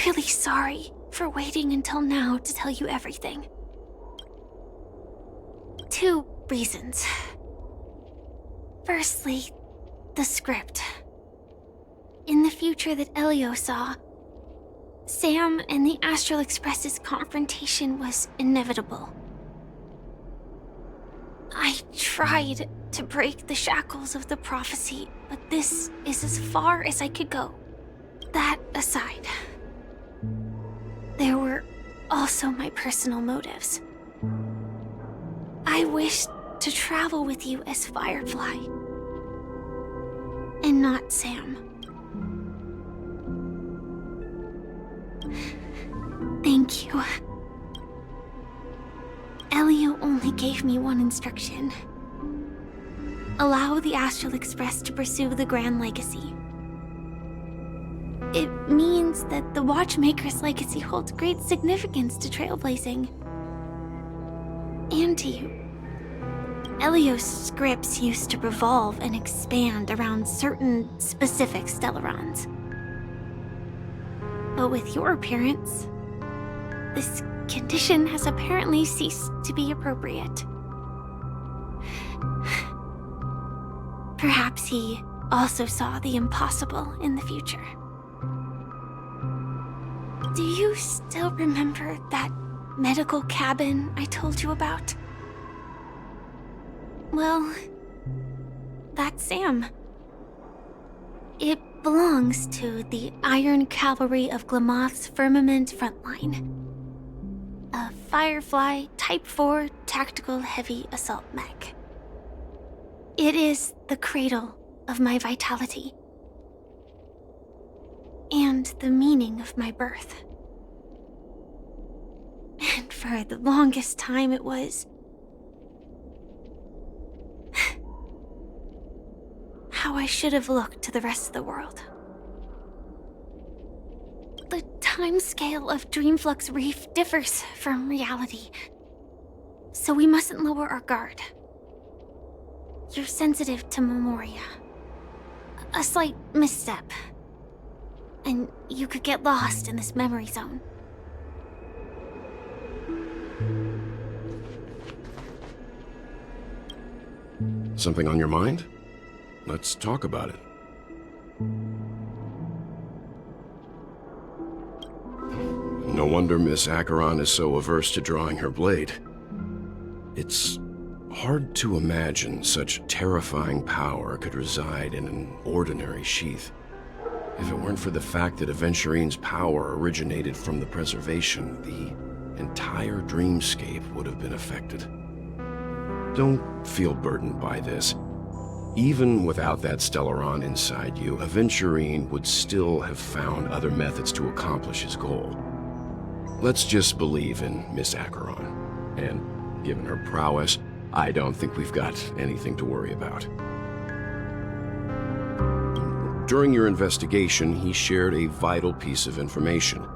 really sorry for waiting until now to tell you everything. 2 reasons. Firstly, the script. In the future that Elio saw, Sam and the Astral Express's confrontation was inevitable. I tried to break the shackles of the prophecy, but this is as far as I could go. That aside, there were also my personal motives. I wished to travel with you as Firefly, and not Sam. Thank you. Elio only gave me one instruction. Allow the Astral Express to pursue the Grand Legacy. It means that the Watchmaker's legacy holds great significance to trailblazing. And to you. Elio's scripts used to revolve and expand around certain specific Stellarons. But with your appearance, this condition has apparently ceased to be appropriate. Perhaps he also saw the impossible in the future. Do you still remember that medical cabin I told you about? Well, that's Sam. It belongs to the Iron Cavalry of Glamoth's Firmament Frontline. A Firefly Type 4 Tactical Heavy Assault Mech. It is the cradle of my vitality. And the meaning of my birth. And for the longest time it was how I should have looked to the rest of the world. The timescale of Dreamflux Reef differs from reality, so we mustn't lower our guard. You're sensitive to Memoria. A slight misstep, and you could get lost in this memory zone. Something on your mind? Let's talk about it. No wonder Miss Acheron is so averse to drawing her blade. It's hard to imagine such terrifying power could reside in an ordinary sheath. If it weren't for the fact that Aventurine's power originated from the preservation, the entire dreamscape would have been affected. Don't feel burdened by this. Even without that Stellaron inside you, Aventurine would still have found other methods to accomplish his goal. Let's just believe in Miss Acheron. And given her prowess, I don't think we've got anything to worry about. During your investigation, he shared a vital piece of information.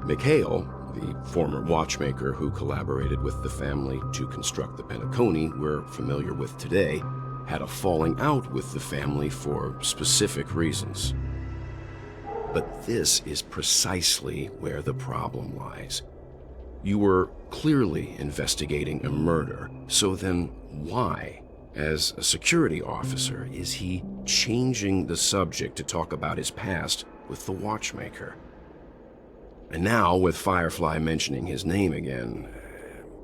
Mikhail, the former watchmaker who collaborated with the family to construct the Penacony we're familiar with today, had a falling out with the family for specific reasons. But this is precisely where the problem lies. You were clearly investigating a murder, so then why, as a security officer, is he changing the subject to talk about his past with the watchmaker? And now, with Firefly mentioning his name again,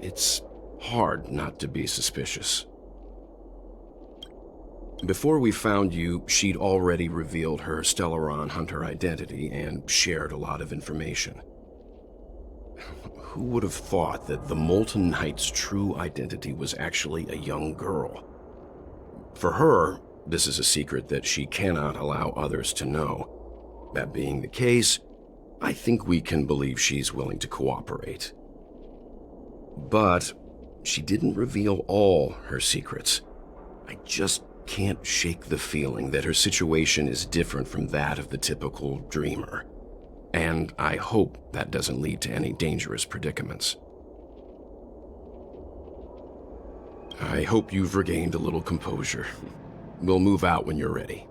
it's hard not to be suspicious. Before we found you, she'd already revealed her Stellaron Hunter identity and shared a lot of information. Who would have thought that the Molten Knight's true identity was actually a young girl? For her, this is a secret that she cannot allow others to know. That being the case, I think we can believe she's willing to cooperate. But she didn't reveal all her secrets. I just can't shake the feeling that her situation is different from that of the typical dreamer. And I hope that doesn't lead to any dangerous predicaments. I hope you've regained a little composure. We'll move out when you're ready.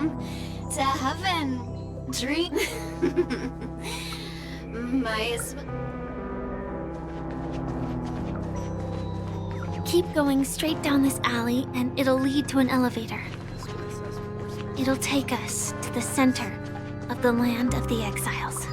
Welcome to heaven, Dream. Keep going straight down this alley, and it'll lead to an elevator. It'll take us to the center of the land of the exiles.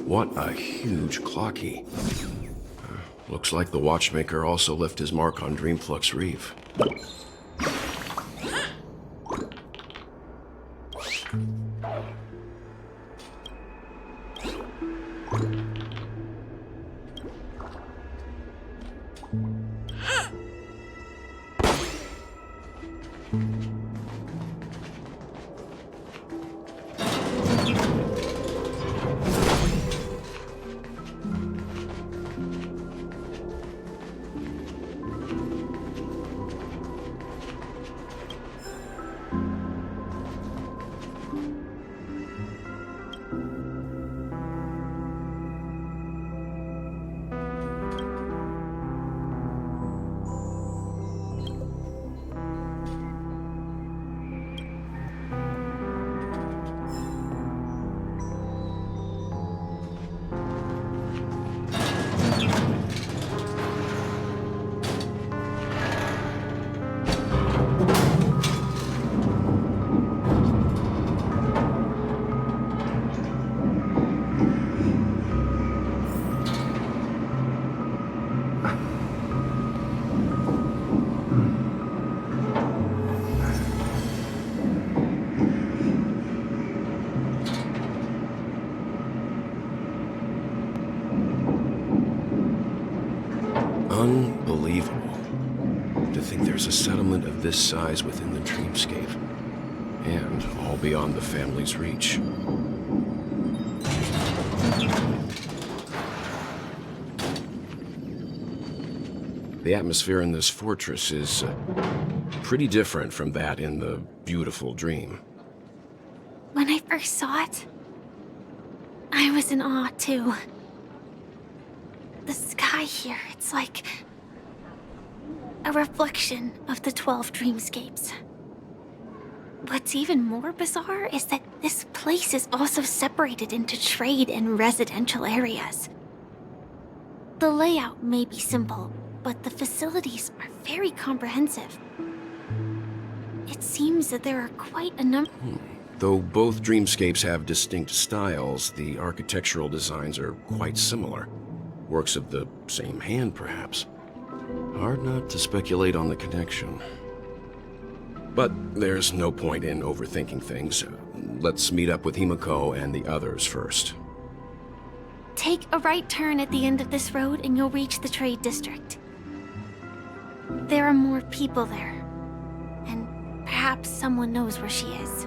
What a huge clock key. Looks like the watchmaker also left his mark on Dreamflux Reef. Unbelievable. To think there's a settlement of this size within the dreamscape. And all beyond the family's reach. The atmosphere in this fortress is pretty different from that in the beautiful dream. When I first saw it, I was in awe too. The sky here, it's like a reflection of the 12 dreamscapes. What's even more bizarre is that this place is also separated into trade and residential areas. The layout may be simple, but the facilities are very comprehensive. It seems that there are quite a number... Though both dreamscapes have distinct styles, the architectural designs are quite similar. Works of the same hand, perhaps. Hard not to speculate on the connection. But there's no point in overthinking things. Let's meet up with Himiko and the others first. Take a right turn at the end of this road and you'll reach the trade district. There are more people there, and perhaps someone knows where she is.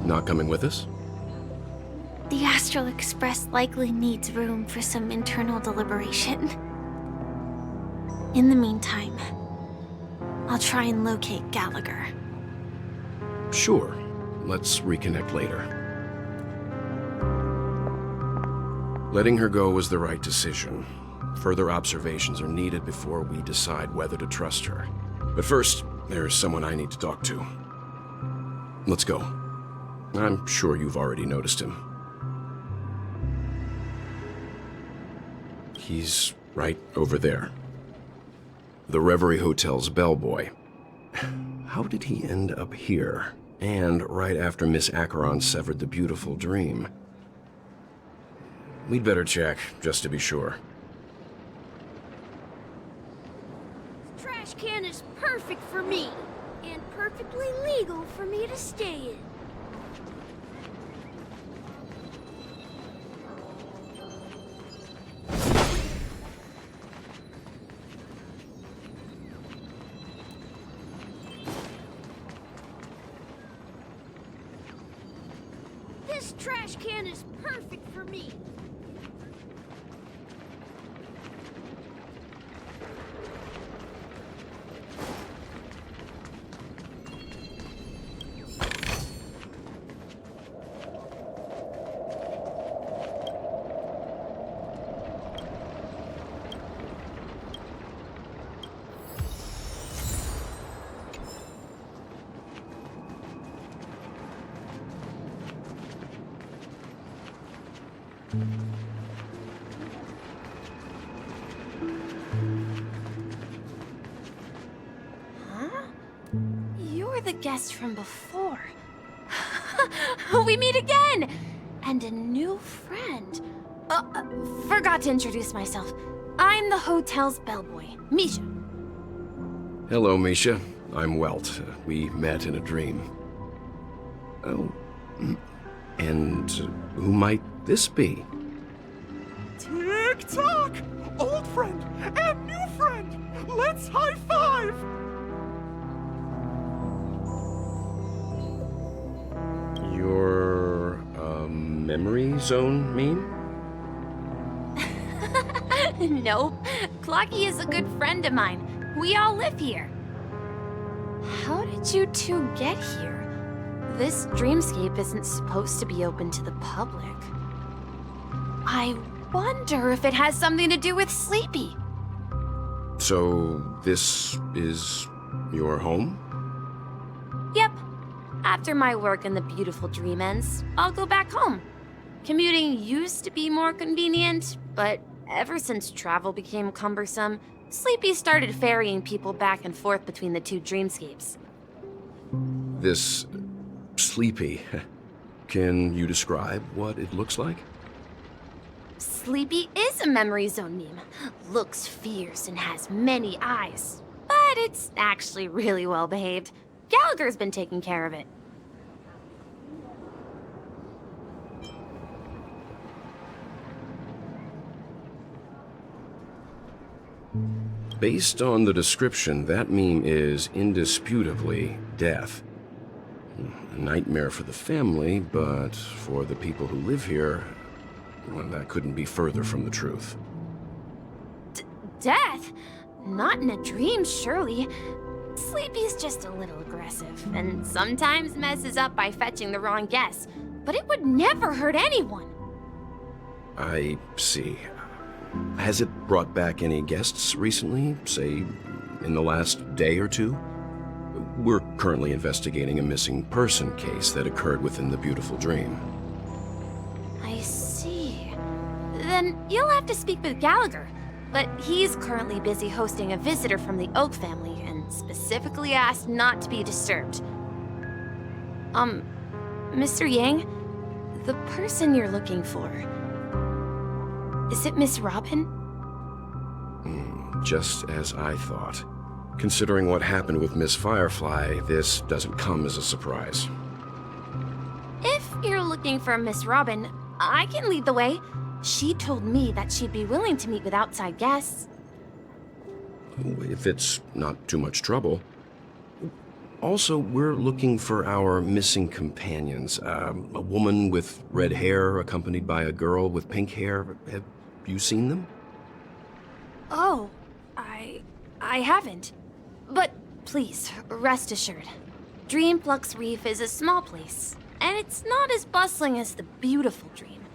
Not coming with us? The Astral Express likely needs room for some internal deliberation. In the meantime, I'll try and locate Gallagher. Sure. Let's reconnect later. Letting her go was the right decision. Further observations are needed before we decide whether to trust her. But first, there's someone I need to talk to. Let's go. I'm sure you've already noticed him. He's right over there. The Reverie Hotel's bellboy. How did he end up here? And right after Miss Acheron severed the beautiful dream. We'd better check, just to be sure. This trash can is perfect for me, and perfectly legal for me to stay in. This trash can is perfect for me. You're the guest from before. We meet again! And a new friend. Forgot to introduce myself. I'm the hotel's bellboy, Misha. Hello, Misha. I'm Welt. We met in a dream. Oh. And who might this be? Tick-tock! Old friend and new friend! Let's high-five! Your, memory zone mean? Nope. Clocky is a good friend of mine. We all live here. How did you two get here? This dreamscape isn't supposed to be open to the public. I wonder if it has something to do with Sleepy. So, this is your home? Yep. After my work in the beautiful dream ends, I'll go back home. Commuting used to be more convenient, but ever since travel became cumbersome, Sleepy started ferrying people back and forth between the two dreamscapes. This Sleepy. Can you describe what it looks like? Sleepy is a memory zone meme. Looks fierce and has many eyes. But it's actually really well behaved. Gallagher's been taking care of it. Based on the description, that meme is indisputably death. A nightmare for the family, but for the people who live here, well, that couldn't be further from the truth. death? Not in a dream, surely. Sleepy's just a little aggressive, and sometimes messes up by fetching the wrong guess. But it would never hurt anyone. I see. Has it brought back any guests recently, say, in the last day or two? We're currently investigating a missing person case that occurred within the beautiful dream. I see. Then you'll have to speak with Gallagher. But he's currently busy hosting a visitor from the Oak family and specifically asked not to be disturbed. Mr. Yang, the person you're looking for, is it Miss Robin? Just as I thought. Considering what happened with Miss Firefly, this doesn't come as a surprise. If you're looking for Miss Robin, I can lead the way. She told me that she'd be willing to meet with outside guests. If it's not too much trouble. Also, we're looking for our missing companions. A woman with red hair accompanied by a girl with pink hair. Have you seen them? Oh, I haven't. But please, rest assured. Dreamflux Reef is a small place, and it's not as bustling as the beautiful Dream,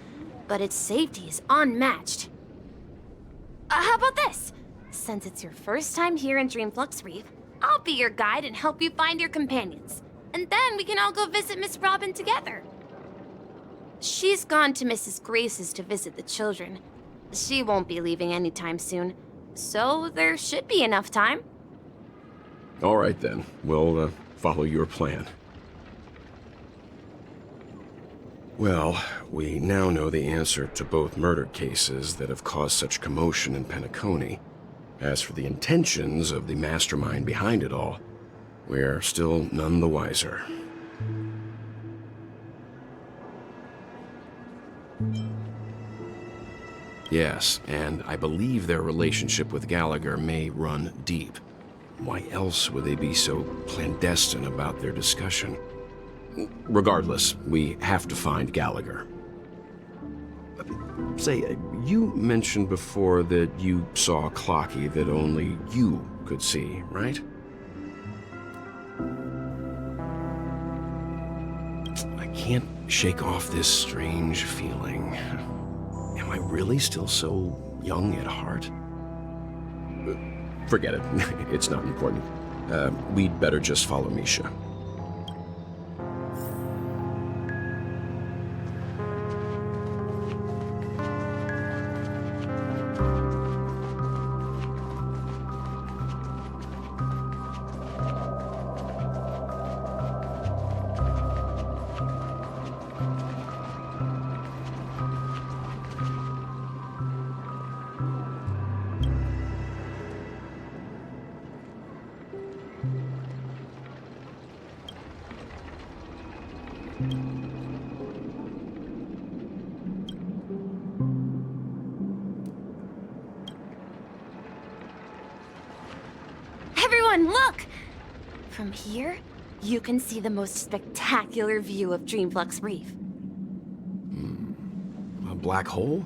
but its safety is unmatched. How about this? Since it's your first time here in Dreamflux Reef, I'll be your guide and help you find your companions. And then we can all go visit Miss Robin together. She's gone to Mrs. Grace's to visit the children. She won't be leaving anytime soon, so there should be enough time. All right then, we'll follow your plan. Well, we now know the answer to both murder cases that have caused such commotion in Penacony. As for the intentions of the mastermind behind it all, we're still none the wiser. Yes, and I believe their relationship with Gallagher may run deep. Why else would they be so clandestine about their discussion? Regardless, we have to find Gallagher. Say, you mentioned before that you saw Clocky that only you could see, right? I can't shake off this strange feeling. Am I really still so young at heart? Forget it. It's not important. We'd better just follow Misha. Everyone, look! From here, you can see the most spectacular view of Dreamflux Reef. A black hole?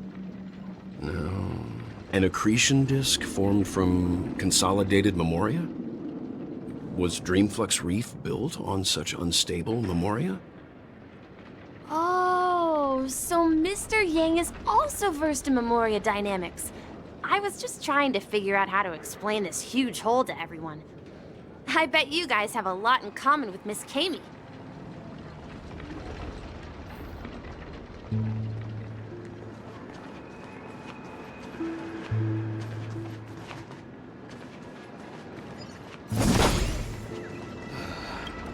No. An accretion disk formed from consolidated memoria? Was Dreamflux Reef built on such unstable memoria? Oh, so Mr. Yang is also versed in memoria dynamics. I was just trying to figure out how to explain this huge hole to everyone. I bet you guys have a lot in common with Miss Kami.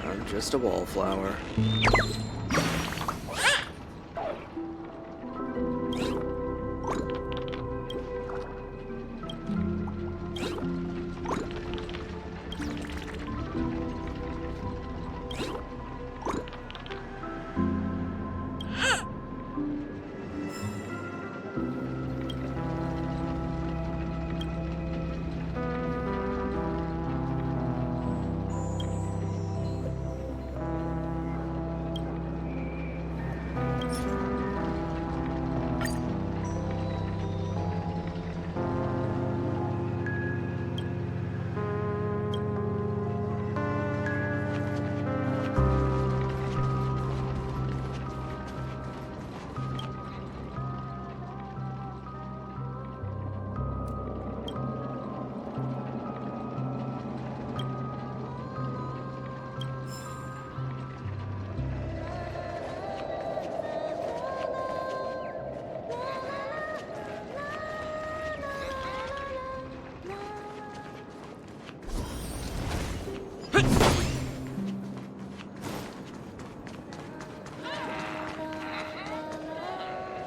I'm just a wallflower.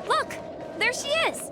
Look! There she is!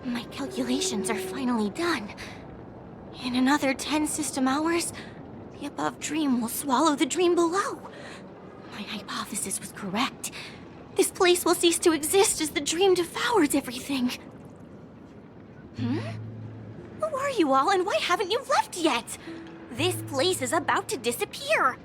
My calculations are finally done. In another 10 system hours, the above dream will swallow the dream below. My hypothesis was correct. This place will cease to exist as the dream devours everything. Who are you all, and why haven't you left yet? This place is about to disappear.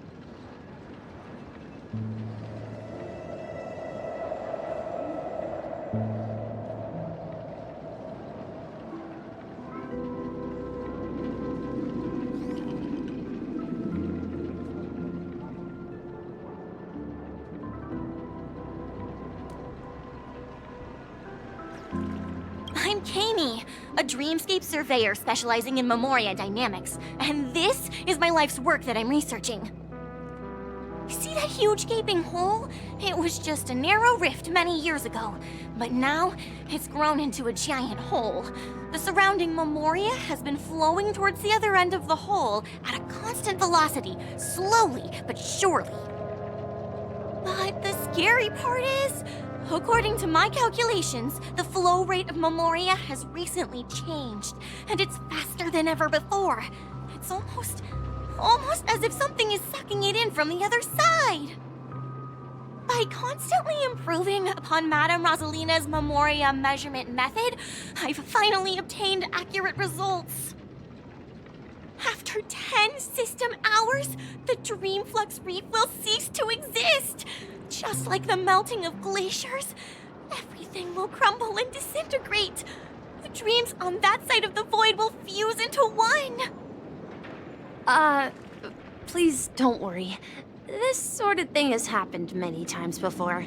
I'm Kami, a dreamscape surveyor specializing in Memoria dynamics, and this is my life's work that I'm researching. See that huge gaping hole? It was just a narrow rift many years ago, but now it's grown into a giant hole. The surrounding Memoria has been flowing towards the other end of the hole at a constant velocity, slowly but surely. But the scary part is, according to my calculations, the flow rate of Memoria has recently changed, and it's faster than ever before. It's almost as if something is sucking it in from the other side. By constantly improving upon Madame Rosalina's Memoria measurement method, I've finally obtained accurate results. After 10 system hours, the Dreamflux Reef will cease to exist. Just like the melting of glaciers, everything will crumble and disintegrate. The dreams on that side of the void will fuse into one. Please don't worry. This sort of thing has happened many times before.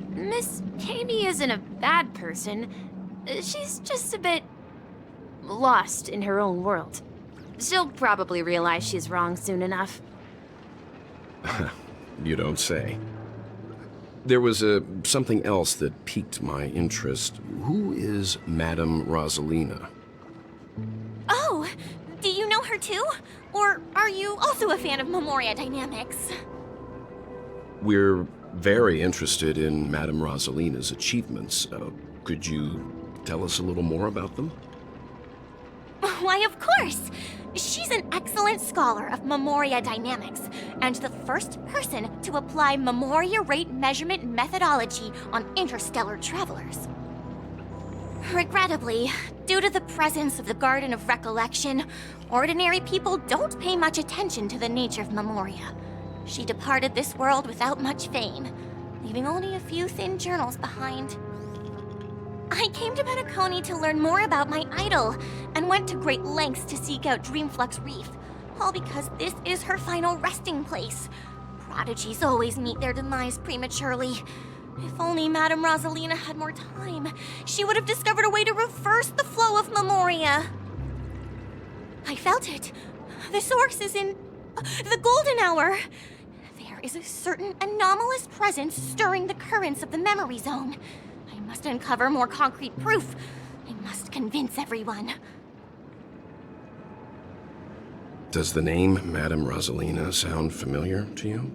Miss Kami isn't a bad person. She's just a bit lost in her own world. She'll probably realize she's wrong soon enough. You don't say. There was something else that piqued my interest. Who is Madame Rosalina? Oh, do you know her too? Or are you also a fan of Memoria dynamics? We're very interested in Madame Rosalina's achievements. Could you tell us a little more about them? Why, of course! She's an excellent scholar of Memoria dynamics, and the first person to apply Memoria rate measurement methodology on interstellar travelers. Regrettably, due to the presence of the Garden of Recollection, ordinary people don't pay much attention to the nature of Memoria. She departed this world without much fame, leaving only a few thin journals behind. I came to Penacony to learn more about my idol, and went to great lengths to seek out Dreamflux Reef, all because this is her final resting place. Prodigies always meet their demise prematurely. If only Madame Rosalina had more time, she would have discovered a way to reverse the flow of Memoria. I felt it. The source is in the golden hour. There is a certain anomalous presence stirring the currents of the memory zone. I must uncover more concrete proof. I must convince everyone. Does the name Madame Rosalina sound familiar to you?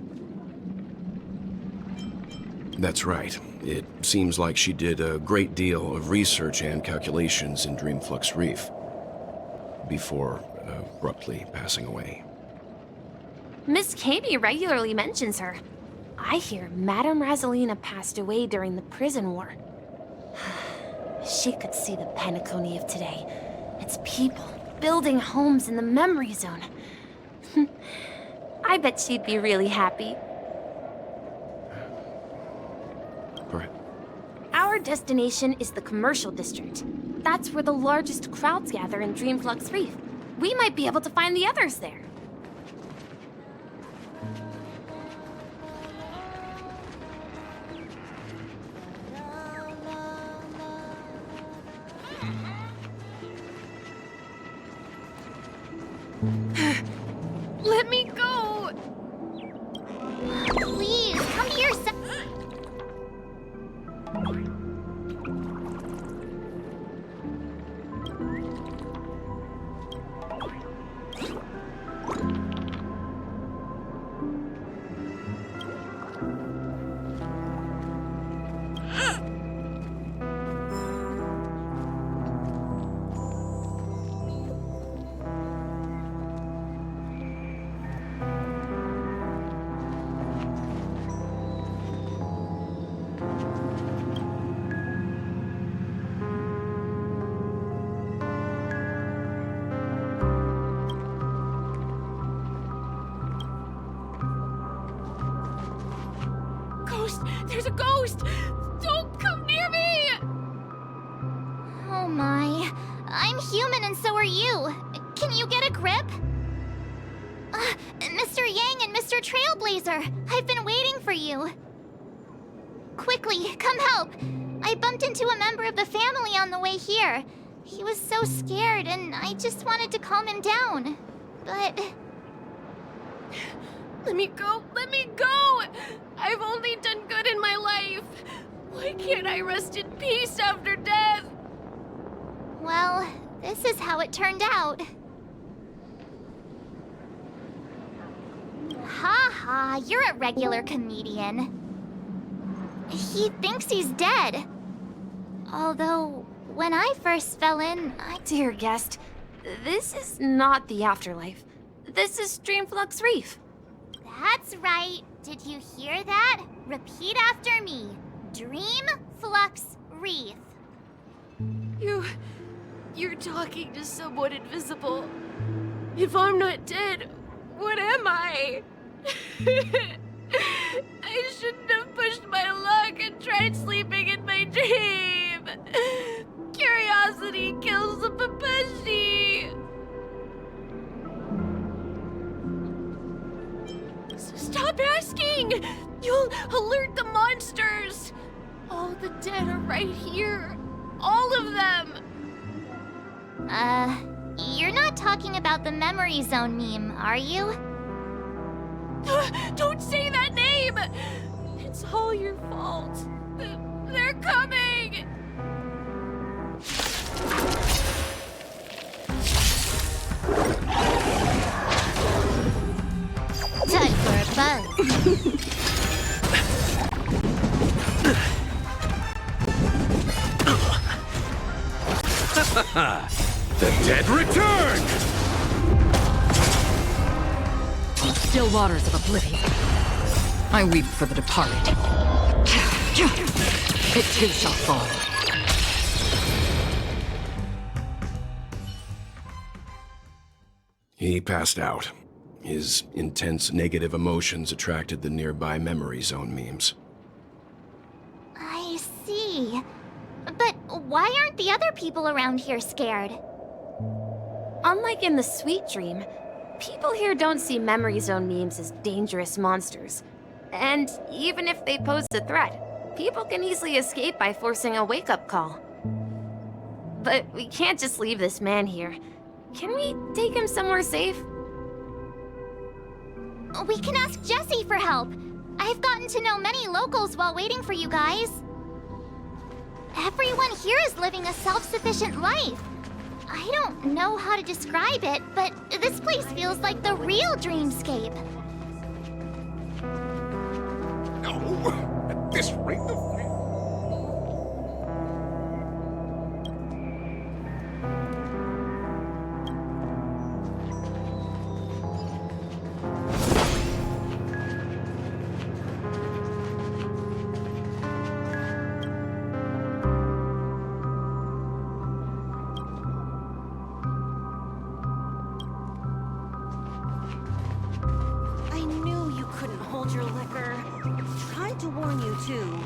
That's right. It seems like she did a great deal of research and calculations in Dreamflux Reef before abruptly passing away. Miss Kami regularly mentions her. I hear Madame Rosalina passed away during the prison war. She could see the Penacony of today. Its people building homes in the memory zone. I bet she'd be really happy. Correct. Our destination is the commercial district. That's where the largest crowds gather in Dreamflux Reef. We might be able to find the others there. Let me go! Please, come here. Ghost! There's a ghost! Don't come near me! Oh my. I'm human and so are you. Can you get a grip? Mr. Yang and Mr. Trailblazer, I've been waiting for you. Quickly, come help. I bumped into a member of the family on the way here. He was so scared and I just wanted to calm him down. But... Let me go! Let me go! I've only done good in my life. Why can't I rest in peace after death? well, this is how it turned out. Ha ha, you're a regular comedian. He thinks he's dead. Although, when I first fell in, Dear guest, this is not the afterlife. This is Dreamflux Reef. That's right. Did you hear that? Repeat after me. Dreamflux Reef. You're talking to someone invisible. If I'm not dead, what am I? I shouldn't have pushed my luck and tried sleeping in my dream. Curiosity kills the Papashi. Stop asking! You'll alert the monsters! All the dead are right here. All of them! You're not talking about the memory zone meme, are you? Don't say that name! It's all your fault. They're coming! Time for a buzz. The dead return! Still waters of oblivion. I weep for the departed. It too shall fall. He passed out. His intense negative emotions attracted the nearby memory zone memes. I see. But why aren't the other people around here scared? Unlike in the Sweet Dream, people here don't see memory zone memes as dangerous monsters. And even if they pose a threat, people can easily escape by forcing a wake-up call. But we can't just leave this man here. Can we take him somewhere safe? We can ask Jessie for help. I've gotten to know many locals while waiting for you guys. Everyone here is living a self-sufficient life. I don't know how to describe it, but this place feels like the real dreamscape. No, at this rate of... I knew you couldn't hold your liquor. Tried to warn you, too.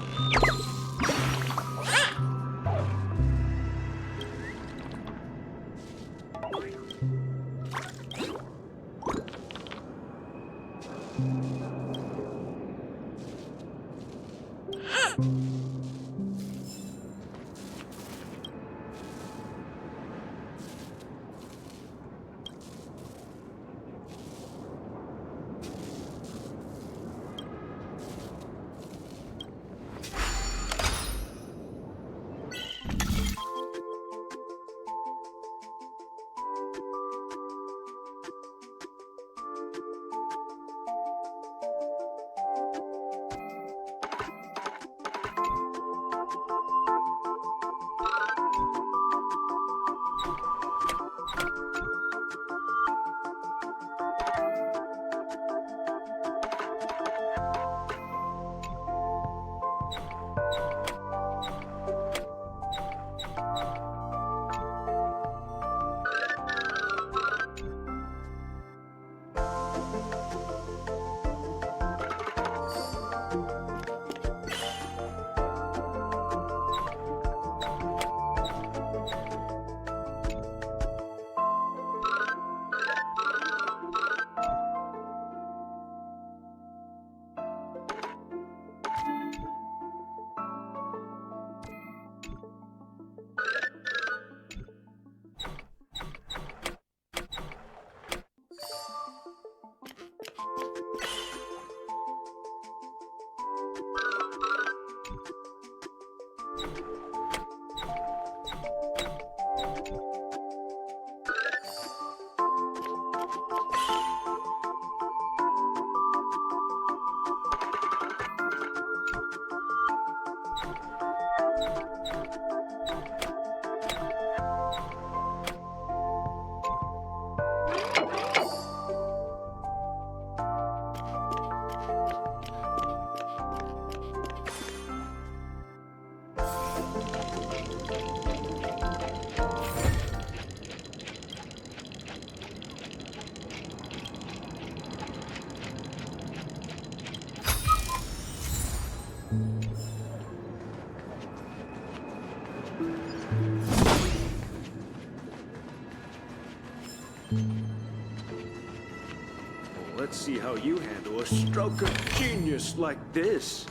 Let's see how you handle a stroke of genius like this.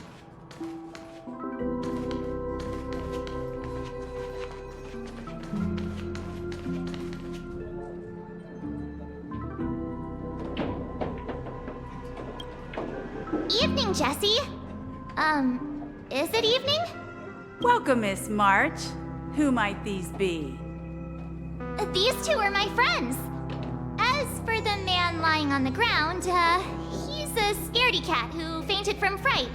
Evening, Jessie. Is it evening? Welcome, Miss March. Who might these be? These two are my friends. As for the man lying on the ground, he's a scaredy cat who fainted from fright.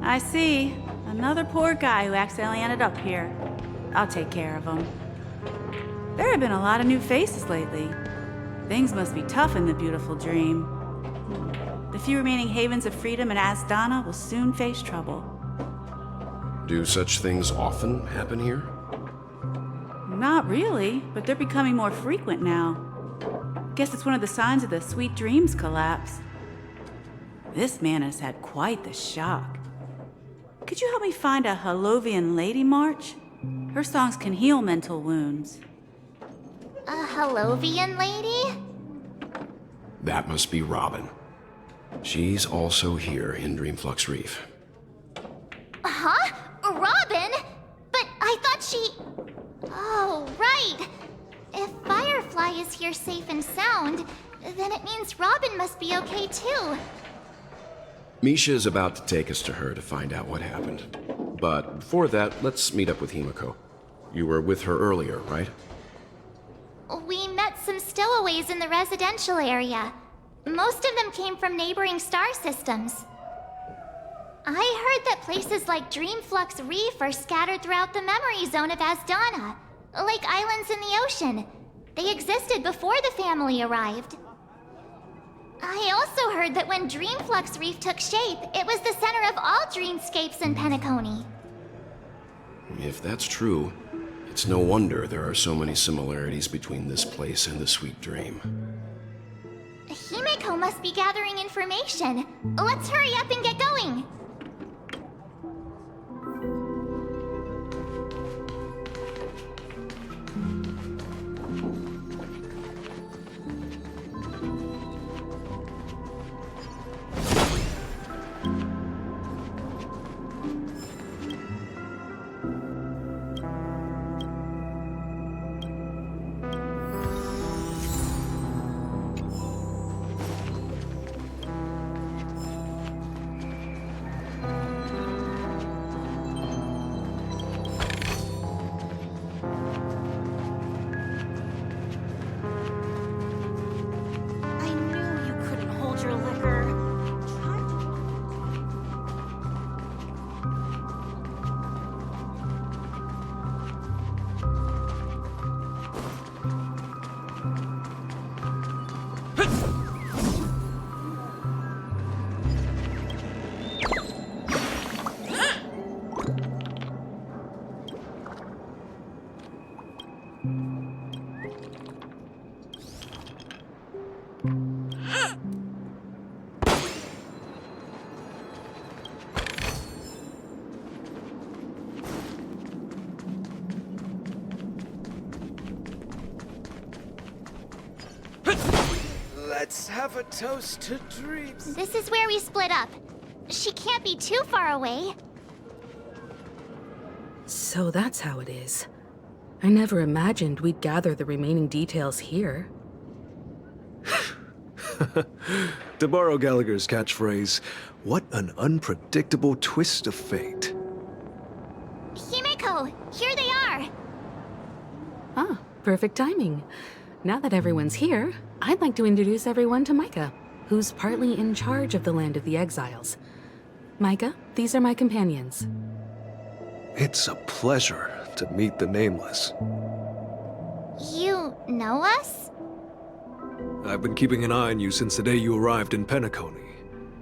I see. Another poor guy who accidentally ended up here. I'll take care of him. There have been a lot of new faces lately. Things must be tough in the beautiful dream. The few remaining havens of freedom in Asdana will soon face trouble. Do such things often happen here? Not really, but they're becoming more frequent now. Guess it's one of the signs of the Sweet Dreams collapse. This man has had quite the shock. Could you help me find a Halovian lady, March? Her songs can heal mental wounds. A Halovian lady? That must be Robin. She's also here in Dreamflux Reef. Huh? Robin? But I thought she... Oh, right. If Firefly is here safe and sound, then it means Robin must be okay too. Misha is about to take us to her to find out what happened. But before that, let's meet up with Himiko. You were with her earlier, right? We met some stowaways in the residential area. Most of them came from neighboring star systems. I heard that places like Dreamflux Reef are scattered throughout the memory zone of Asdana, like islands in the ocean. They existed before the family arrived. I also heard that when Dreamflux Reef took shape, it was the center of all dreamscapes in Penacony. If that's true, it's no wonder there are so many similarities between this place and the Sweet Dream. Himiko must be gathering information. Let's hurry up and get going. Let's have a toast to dreams. This is where we split up. She can't be too far away. So that's how it is. I never imagined we'd gather the remaining details here. To borrow Gallagher's catchphrase, what an unpredictable twist of fate. Himeko, here they are. Ah, perfect timing. Now that everyone's here, I'd like to introduce everyone to Micah, who's partly in charge of the Land of the Exiles. Micah, these are my companions. It's a pleasure to meet the Nameless. You know us? I've been keeping an eye on you since the day you arrived in Penacony.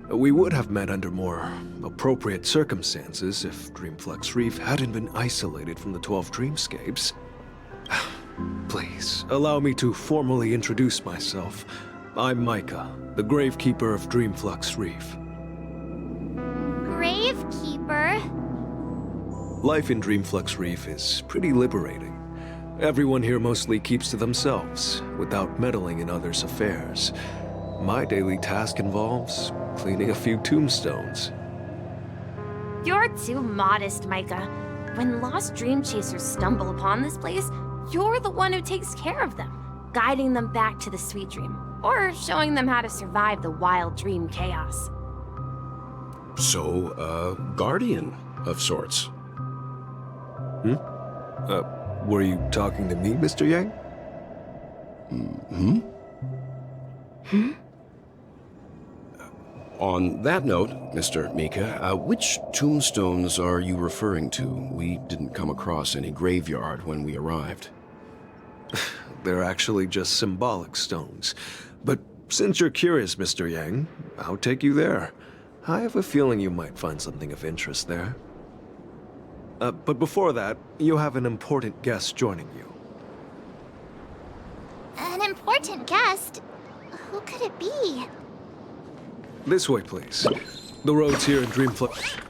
We would have met under more appropriate circumstances if Dreamflux Reef hadn't been isolated from the 12 dreamscapes. Please, allow me to formally introduce myself. I'm Micah, the Gravekeeper of Dreamflux Reef. Gravekeeper? Life in Dreamflux Reef is pretty liberating. Everyone here mostly keeps to themselves, without meddling in others' affairs. My daily task involves cleaning a few tombstones. You're too modest, Micah. When lost dream chasers stumble upon this place, you're the one who takes care of them, guiding them back to the sweet dream, or showing them how to survive the wild dream chaos. So, guardian of sorts. Were you talking to me, Mr. Yang? On that note, Mr. Mika, which tombstones are you referring to? We didn't come across any graveyard when we arrived. They're actually just symbolic stones. But since you're curious, Mr. Yang, I'll take you there. I have a feeling you might find something of interest there. But before that, you have an important guest joining you. An important guest? Who could it be? This way, please. The roads here in Dreamflux...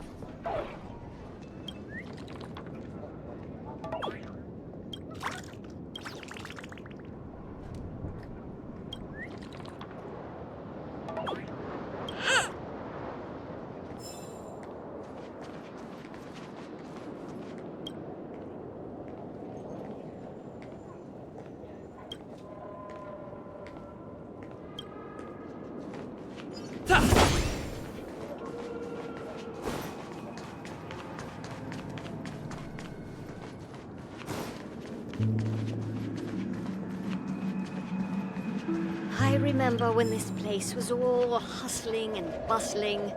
I remember when this place was all hustling and bustling.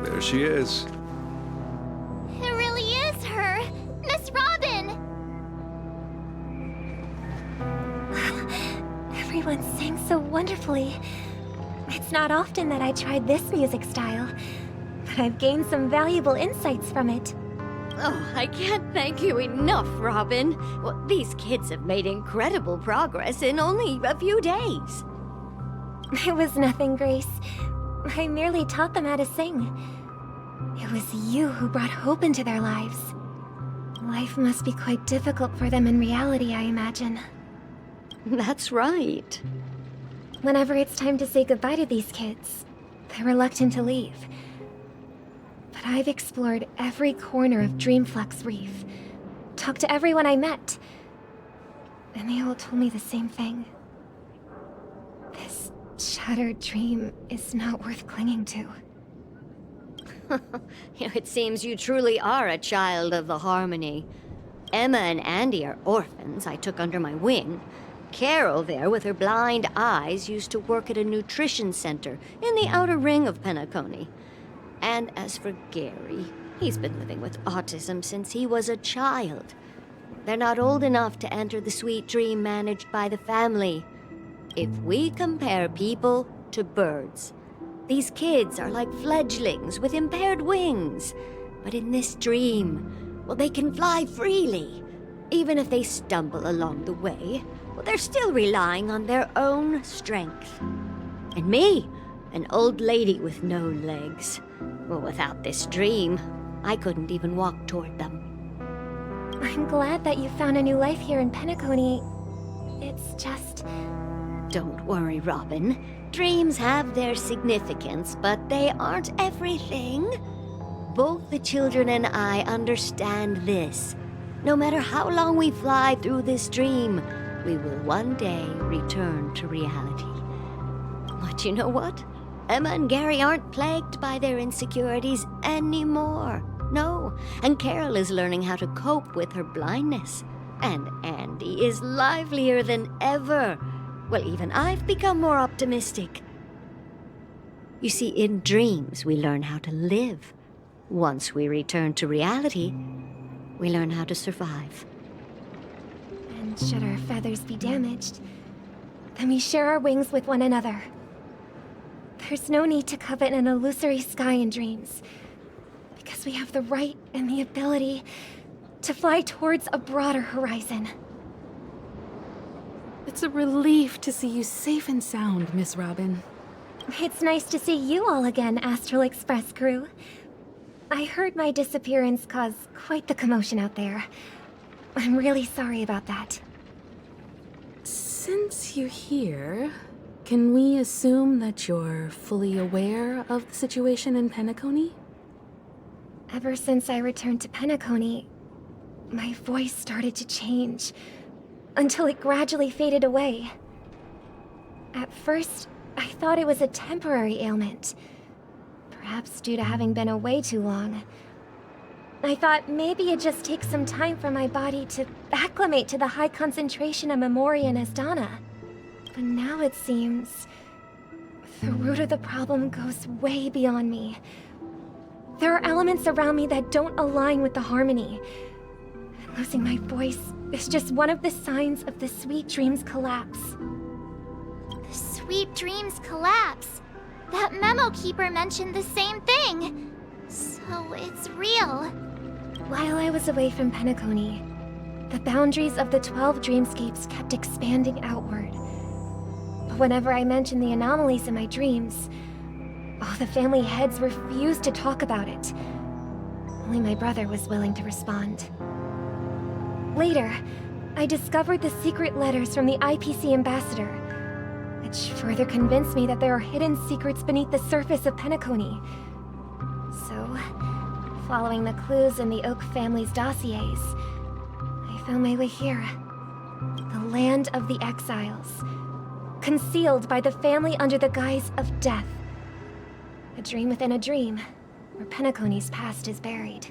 There she is. It really is her! Miss Robin! Everyone sang so wonderfully. It's not often that I tried this music style, but I've gained some valuable insights from it. Oh, I can't thank you enough, Robin. Well, these kids have made incredible progress in only a few days. It was nothing, Grace. I merely taught them how to sing. It was you who brought hope into their lives. Life must be quite difficult for them in reality, I imagine. That's right. Whenever it's time to say goodbye to these kids, they're reluctant to leave. But I've explored every corner of Dreamflux Reef, talked to everyone I met, and they all told me the same thing. This shattered dream is not worth clinging to. It seems you truly are a child of the Harmony. Emma and Andy are orphans I took under my wing. Carol there, with her blind eyes, used to work at a nutrition center in the outer ring of Penacony. And as for Gary, he's been living with autism since he was a child. They're not old enough to enter the sweet dream managed by the family. If we compare people to birds, these kids are like fledglings with impaired wings. But in this dream, well, they can fly freely. Even if they stumble along the way, well, they're still relying on their own strength. And me, an old lady with no legs. Well, without this dream, I couldn't even walk toward them. I'm glad that you found a new life here in Penacony. It's just... Don't worry, Robin. Dreams have their significance, but they aren't everything. Both the children and I understand this. No matter how long we fly through this dream, we will one day return to reality. But you know what? Emma and Gary aren't plagued by their insecurities anymore. No, and Carol is learning how to cope with her blindness. And Andy is livelier than ever. Well, even I've become more optimistic. You see, in dreams, we learn how to live. Once we return to reality, we learn how to survive. And should our feathers be damaged, then we share our wings with one another. There's no need to covet an illusory sky in dreams, because we have the right and the ability to fly towards a broader horizon. It's a relief to see you safe and sound, Miss Robin. It's nice to see you all again, Astral Express crew. I heard my disappearance caused quite the commotion out there. I'm really sorry about that. Since you're here, can we assume that you're fully aware of the situation in Penacony? Ever since I returned to Penacony, my voice started to change, until it gradually faded away. At first, I thought it was a temporary ailment, perhaps due to having been away too long. I thought maybe it just takes some time for my body to acclimate to the high concentration of Memoria and Asdana. But now it seems the root of the problem goes way beyond me. There are elements around me that don't align with the Harmony. And losing my voice is just one of the signs of the Sweet Dreams collapse. The Sweet Dreams collapse. That memo keeper mentioned the same thing. So it's real. While I was away from Penacony, the boundaries of the 12 dreamscapes kept expanding outward. But whenever I mentioned the anomalies in my dreams, all the family heads refused to talk about it. Only my brother was willing to respond. Later, I discovered the secret letters from the IPC ambassador, which further convinced me that there are hidden secrets beneath the surface of Penacony. So, following the clues in the Oak family's dossiers, I found my way here. The land of the exiles, concealed by the family under the guise of death. A dream within a dream, where Penacony's past is buried.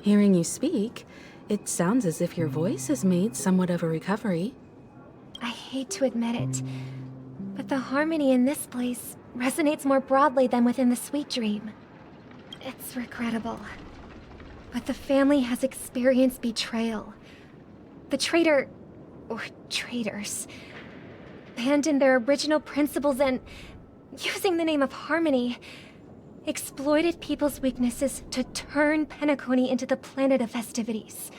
Hearing you speak, it sounds as if your voice has made somewhat of a recovery. I hate to admit it, but the harmony in this place resonates more broadly than within the Sweet Dream. It's regrettable, but the family has experienced betrayal. The traitor, or traitors, abandoned their original principles and, using the name of Harmony, exploited people's weaknesses to turn Penacony into the planet of festivities,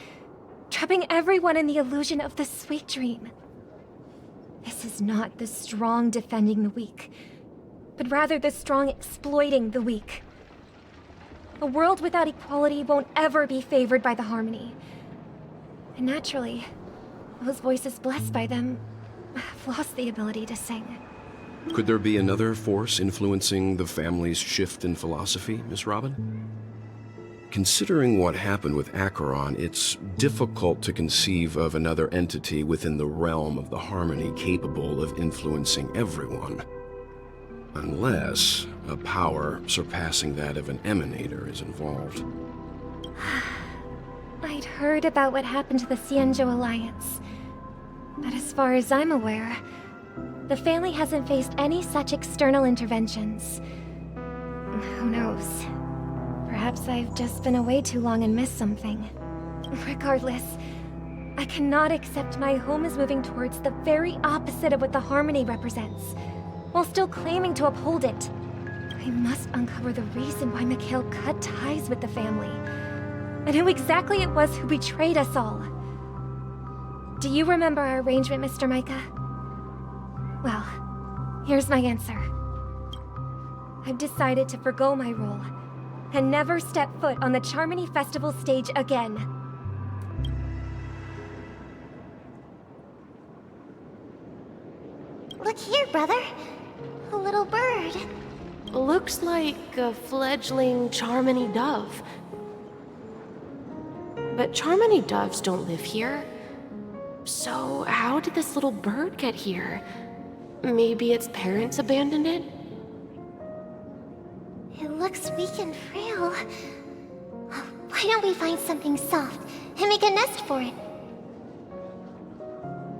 trapping everyone in the illusion of the Sweet Dream. This is not the strong defending the weak, but rather the strong exploiting the weak. A world without equality won't ever be favored by the Harmony. And naturally, those voices blessed by them have lost the ability to sing. Could there be another force influencing the family's shift in philosophy, Miss Robin? Considering what happened with Acheron, it's difficult to conceive of another entity within the realm of the Harmony capable of influencing everyone. Unless a power surpassing that of an emanator is involved. I'd heard about what happened to the Xianzhou Alliance. But as far as I'm aware, the family hasn't faced any such external interventions. Who knows? Perhaps I've just been away too long and missed something. Regardless, I cannot accept my home is moving towards the very opposite of what the Harmony represents, while still claiming to uphold it. I must uncover the reason why Mikhail cut ties with the family, and who exactly it was who betrayed us all. Do you remember our arrangement, Mr. Micah? Well, here's my answer. I've decided to forgo my role, and never step foot on the Charmony Festival stage again. Look here, brother. A little bird. Looks like a fledgling Charmony dove. But Charmony doves don't live here. So how did this little bird get here? Maybe its parents abandoned it? It looks weak and frail. Why don't we find something soft and make a nest for it?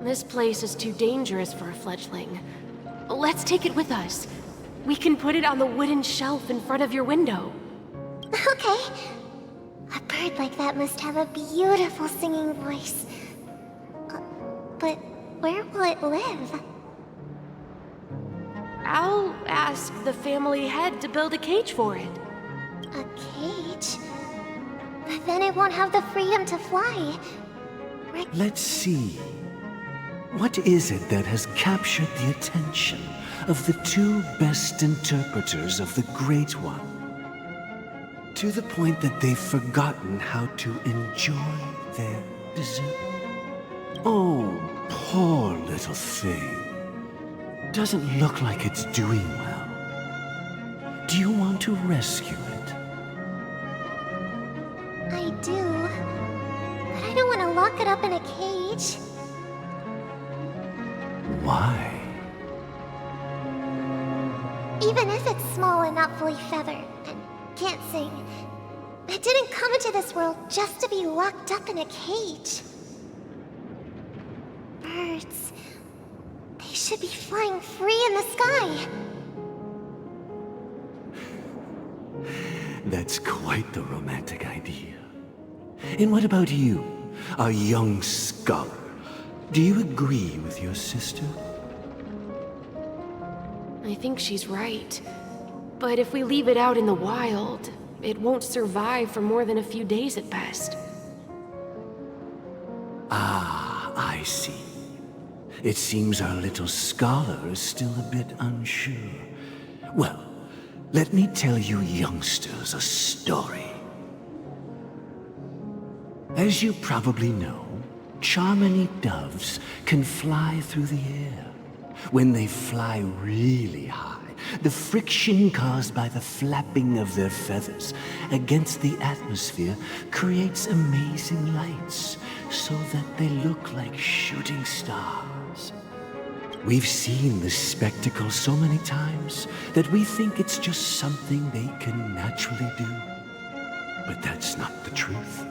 This place is too dangerous for a fledgling. Let's take it with us. We can put it on the wooden shelf in front of your window. Okay. A bird like that must have a beautiful singing voice. But where will it live? I'll ask the family head to build a cage for it. A cage? But then it won't have the freedom to fly. Let's see. What is it that has captured the attention of the two best interpreters of the Great One? To the point that they've forgotten how to enjoy their dessert. Oh, poor little thing. Doesn't look like it's doing well. Do you want to rescue it? I do. But I don't want to lock it up in a cage. Why? Even if it's small and not fully feathered, and can't sing, it didn't come into this world just to be locked up in a cage. Birds, they should be flying free in the sky. That's quite the romantic idea. And what about you, a young scholar? Do you agree with your sister? I think she's right. But if we leave it out in the wild, it won't survive for more than a few days at best. Ah, I see. It seems our little scholar is still a bit unsure. Well, let me tell you youngsters a story. As you probably know, Charmony doves can fly through the air. When they fly really high, the friction caused by the flapping of their feathers against the atmosphere creates amazing lights, so that they look like shooting stars. We've seen this spectacle so many times that we think it's just something they can naturally do. But that's not the truth.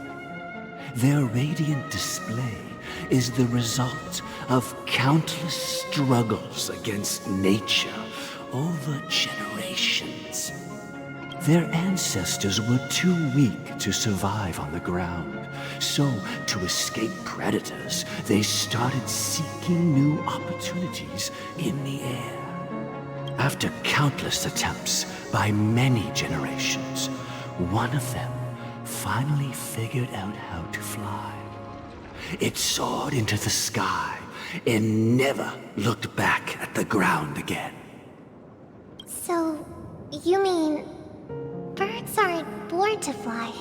Their radiant display is the result of countless struggles against nature over generations. Their ancestors were too weak to survive on the ground, so to escape predators, they started seeking new opportunities in the air. After countless attempts by many generations, one of them finally figured out how to fly. It soared into the sky and never looked back at the ground again. So, you mean birds aren't born to fly,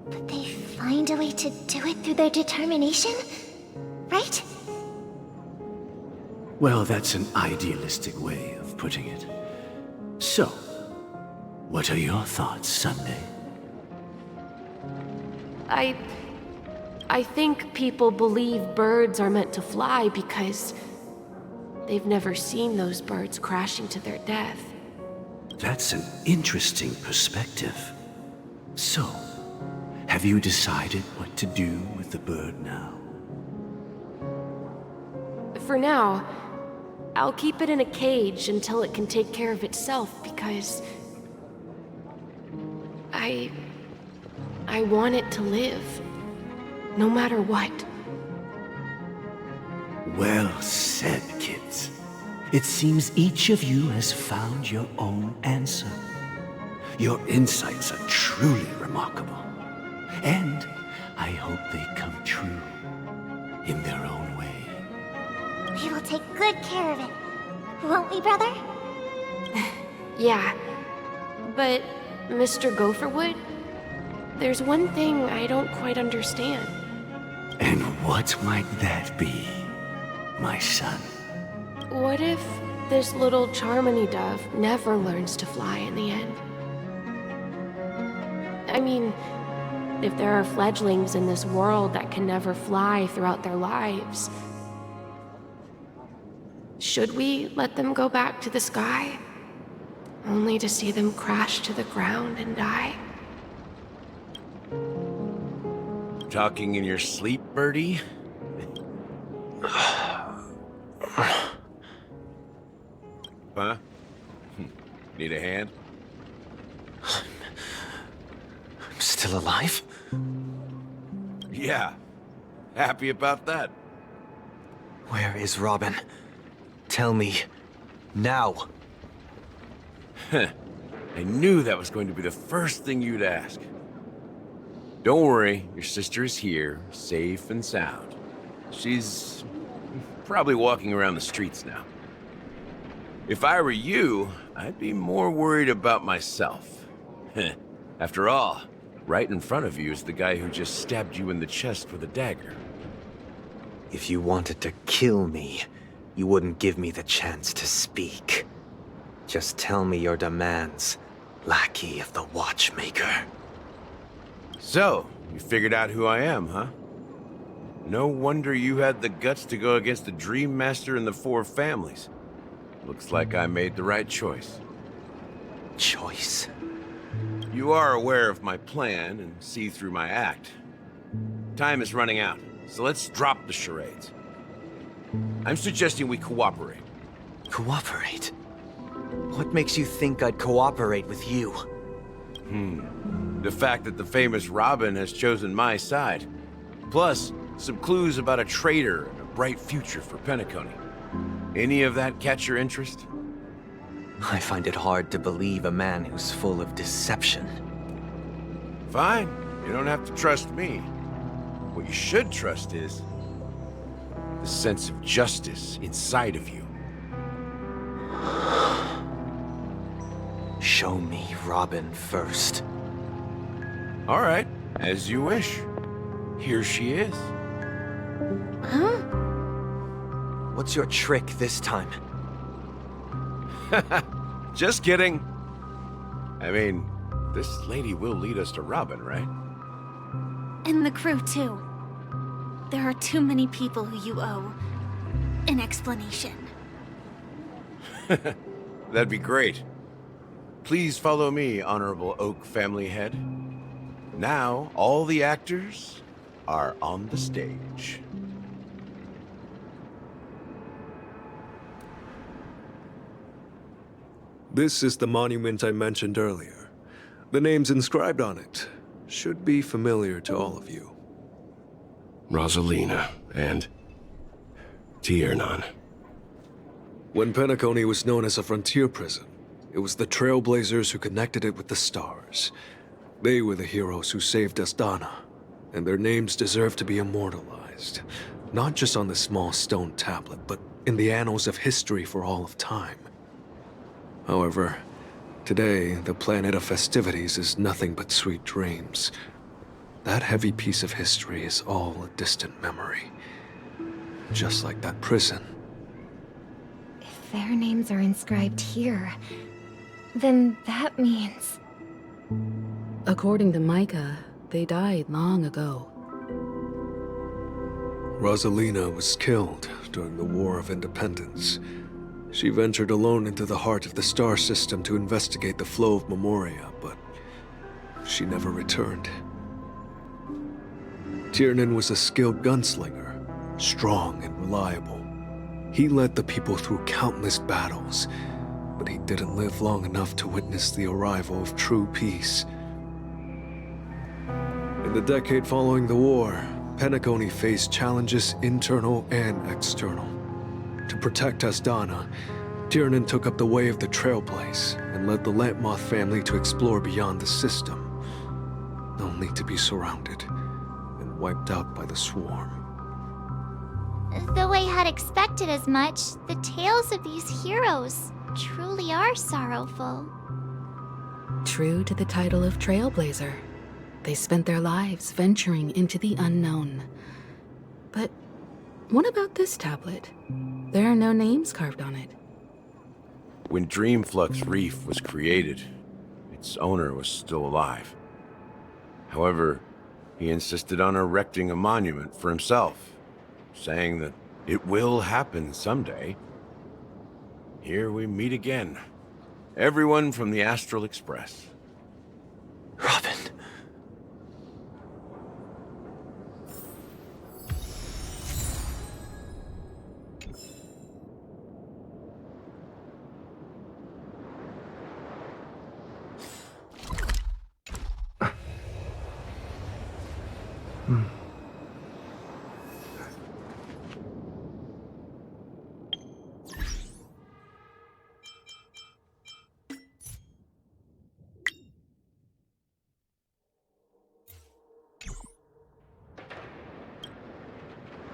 but they find a way to do it through their determination, right? Well, that's an idealistic way of putting it. So, what are your thoughts, Sunday? I think people believe birds are meant to fly because they've never seen those birds crashing to their death. That's an interesting perspective. So, have you decided what to do with the bird now? For now, I'll keep it in a cage until it can take care of itself because I want it to live, no matter what. Well said, kids. It seems each of you has found your own answer. Your insights are truly remarkable. And I hope they come true in their own way. We will take good care of it. Won't we, brother? Yeah, but Mr. Gopherwood, there's one thing I don't quite understand. And what might that be, my son? What if this little Charmony dove never learns to fly in the end? I mean, if there are fledglings in this world that can never fly throughout their lives, should we let them go back to the sky, only to see them crash to the ground and die? Talking in your sleep, Birdie? Huh? Need a hand? I'm still alive? Yeah. Happy about that. Where is Robin? Tell me. Now. I knew that was going to be the first thing you'd ask. Don't worry, your sister is here, safe and sound. She's probably walking around the streets now. If I were you, I'd be more worried about myself. After all, right in front of you is the guy who just stabbed you in the chest with a dagger. If you wanted to kill me, you wouldn't give me the chance to speak. Just tell me your demands, lackey of the Watchmaker. So, you figured out who I am, huh? No wonder you had the guts to go against the Dream Master and the Four Families. Looks like I made the right choice. Choice? You are aware of my plan and see through my act. Time is running out, so let's drop the charades. I'm suggesting we cooperate. Cooperate? What makes you think I'd cooperate with you? The fact that the famous Robin has chosen my side. Plus, some clues about a traitor and a bright future for Penacony. Any of that catch your interest? I find it hard to believe a man who's full of deception. Fine. You don't have to trust me. What you should trust is the sense of justice inside of you. Show me Robin first. All right, as you wish. Here she is. Huh? What's your trick this time? Just kidding. I mean, this lady will lead us to Robin, right? And the crew, too. There are too many people who you owe an explanation. That'd be great. Please follow me, Honorable Oak Family Head. Now, all the actors are on the stage. This is the monument I mentioned earlier. The names inscribed on it should be familiar to all of you. Rosalina and Tiernan. When Penacony was known as a frontier prison, it was the Trailblazers who connected it with the stars. They were the heroes who saved Astana, and their names deserve to be immortalized, not just on the small stone tablet, but in the annals of history for all of time. However, today, the planet of festivities is nothing but sweet dreams. That heavy piece of history is all a distant memory. Just like that prison. If their names are inscribed here, then that means... According to Micah, they died long ago. Rosalina was killed during the War of Independence. She ventured alone into the heart of the star system to investigate the flow of Memoria, but she never returned. Tiernan was a skilled gunslinger, strong and reliable. He led the people through countless battles, but he didn't live long enough to witness the arrival of true peace. In the decade following the war, Penacony faced challenges internal and external. To protect Asdana, Tiernan took up the way of the Trailblaze and led the Lampmoth family to explore beyond the system, only to be surrounded and wiped out by the Swarm. Though I had expected as much, the tales of these heroes truly are sorrowful. True to the title of Trailblazer, they spent their lives venturing into the unknown. But what about this tablet? There are no names carved on it. When Dreamflux Reef was created, its owner was still alive. However, he insisted on erecting a monument for himself, saying that it will happen someday. Here we meet again. Everyone from the Astral Express. Robin.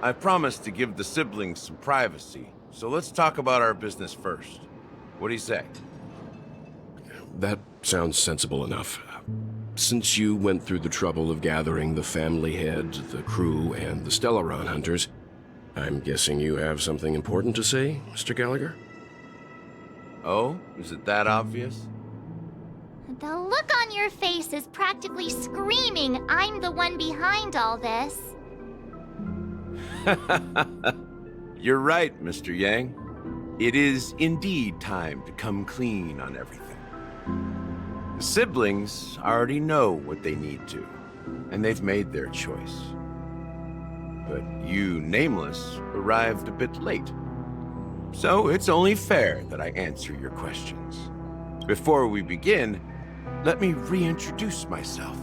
I promised to give the siblings some privacy, so let's talk about our business first. What do you say? That sounds sensible enough. Since you went through the trouble of gathering the family head, the crew, and the Stellaron hunters, I'm guessing you have something important to say, Mr. Gallagher? Oh, is it that obvious? The look on your face is practically screaming, I'm the one behind all this. You're right, Mr. Yang. It is indeed time to come clean on everything. The siblings already know what they need to, and they've made their choice. But you, Nameless, arrived a bit late. So it's only fair that I answer your questions. Before we begin, let me reintroduce myself.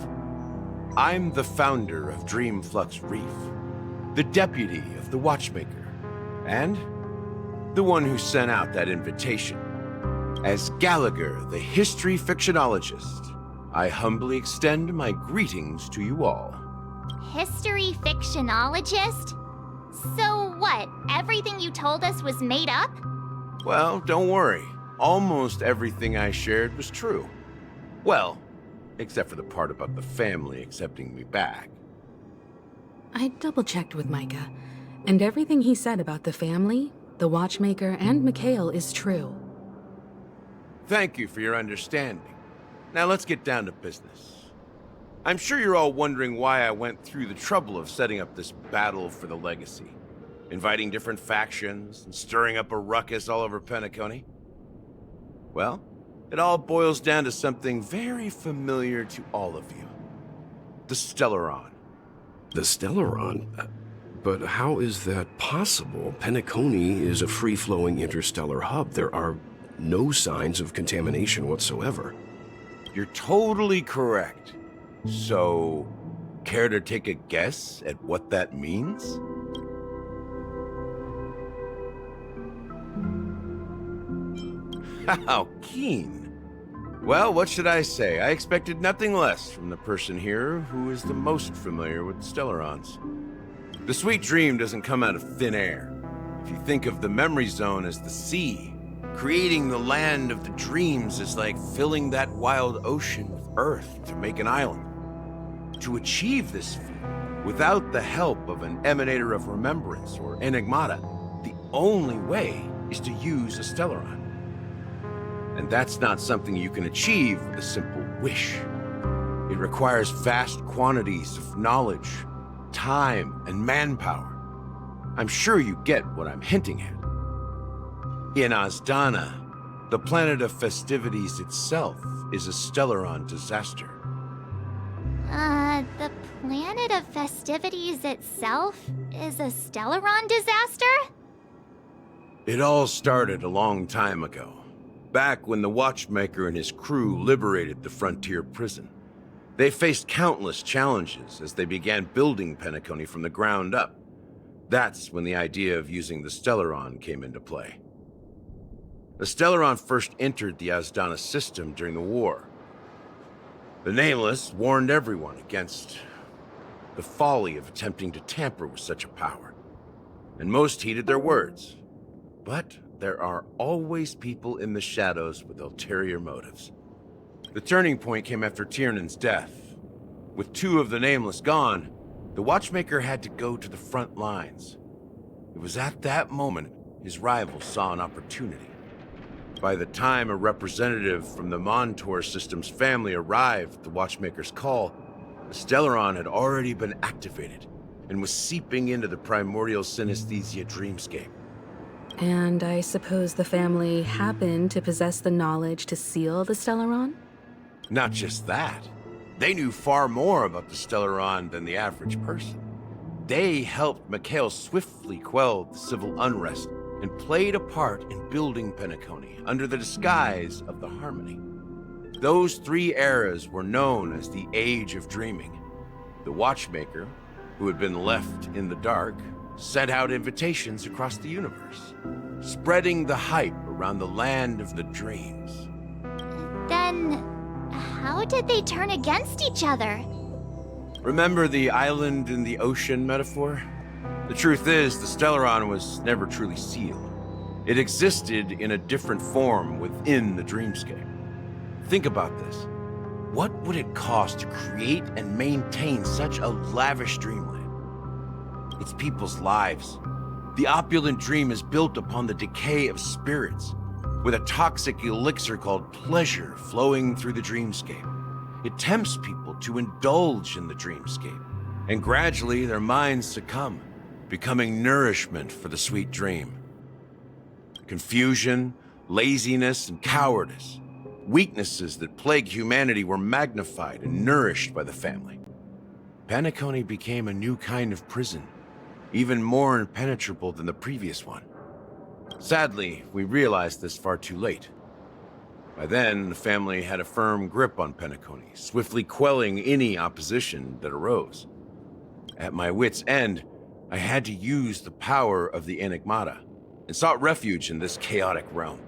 I'm the founder of Dreamflux Reef, the deputy of the Watchmaker, and the one who sent out that invitation. As Gallagher, the history fictionologist, I humbly extend my greetings to you all. History fictionologist? So what, everything you told us was made up? Well, don't worry. Almost everything I shared was true. Well, except for the part about the family accepting me back. I double-checked with Micah, and everything he said about the family, the Watchmaker, and Mikhail is true. Thank you for your understanding. Now let's get down to business. I'm sure you're all wondering why I went through the trouble of setting up this battle for the legacy, inviting different factions and stirring up a ruckus all over Penacony. Well, it all boils down to something very familiar to all of you. The Stellaron. The Stellaron? But how is that possible? Penacony is a free-flowing interstellar hub. There are no signs of contamination whatsoever. You're totally correct. So, care to take a guess at what that means? How keen. Well, what should I say? I expected nothing less from the person here who is the most familiar with the Stellarons. The sweet dream doesn't come out of thin air. If you think of the memory zone as the sea, creating the land of the dreams is like filling that wild ocean with earth to make an island. To achieve this feat, without the help of an emanator of remembrance or enigmata, the only way is to use a Stellaron. And that's not something you can achieve with a simple wish. It requires vast quantities of knowledge, time, and manpower. I'm sure you get what I'm hinting at. In Azdana, the planet of festivities itself is a Stellaron disaster. The planet of festivities itself is a Stellaron disaster? It all started a long time ago, back when the Watchmaker and his crew liberated the frontier prison. They faced countless challenges as they began building Penacony from the ground up. That's when the idea of using the Stellaron came into play. The Stellaron first entered the Azdana system during the war. The Nameless warned everyone against the folly of attempting to tamper with such a power, and most heeded their words. But there are always people in the shadows with ulterior motives. The turning point came after Tiernan's death. With 2 of the Nameless gone, the Watchmaker had to go to the front lines. It was at that moment his rivals saw an opportunity. By the time a representative from the Montour System's family arrived at the Watchmaker's call, the Stellaron had already been activated and was seeping into the primordial synesthesia dreamscape. And I suppose the family happened to possess the knowledge to seal the Stellaron? Not just that. They knew far more about the Stellaron than the average person. They helped Mikhail swiftly quell the civil unrest and played a part in building Penacony under the disguise of the Harmony. Those 3 eras were known as the Age of Dreaming. The Watchmaker, who had been left in the dark, sent out invitations across the universe, spreading the hype around the land of the dreams. Then, how did they turn against each other? Remember the island in the ocean metaphor? The truth is, the Stellaron was never truly sealed. It existed in a different form within the dreamscape. Think about this. What would it cost to create and maintain such a lavish dreamland? It's people's lives. The opulent dream is built upon the decay of spirits, with a toxic elixir called pleasure flowing through the dreamscape. It tempts people to indulge in the dreamscape, and gradually their minds succumb, becoming nourishment for the sweet dream. Confusion, laziness, and cowardice, weaknesses that plague humanity, were magnified and nourished by the family. Penacony became a new kind of prison, even more impenetrable than the previous one. Sadly, we realized this far too late. By then, the family had a firm grip on Penacony, swiftly quelling any opposition that arose. At my wit's end, I had to use the power of the Enigmata, and sought refuge in this chaotic realm.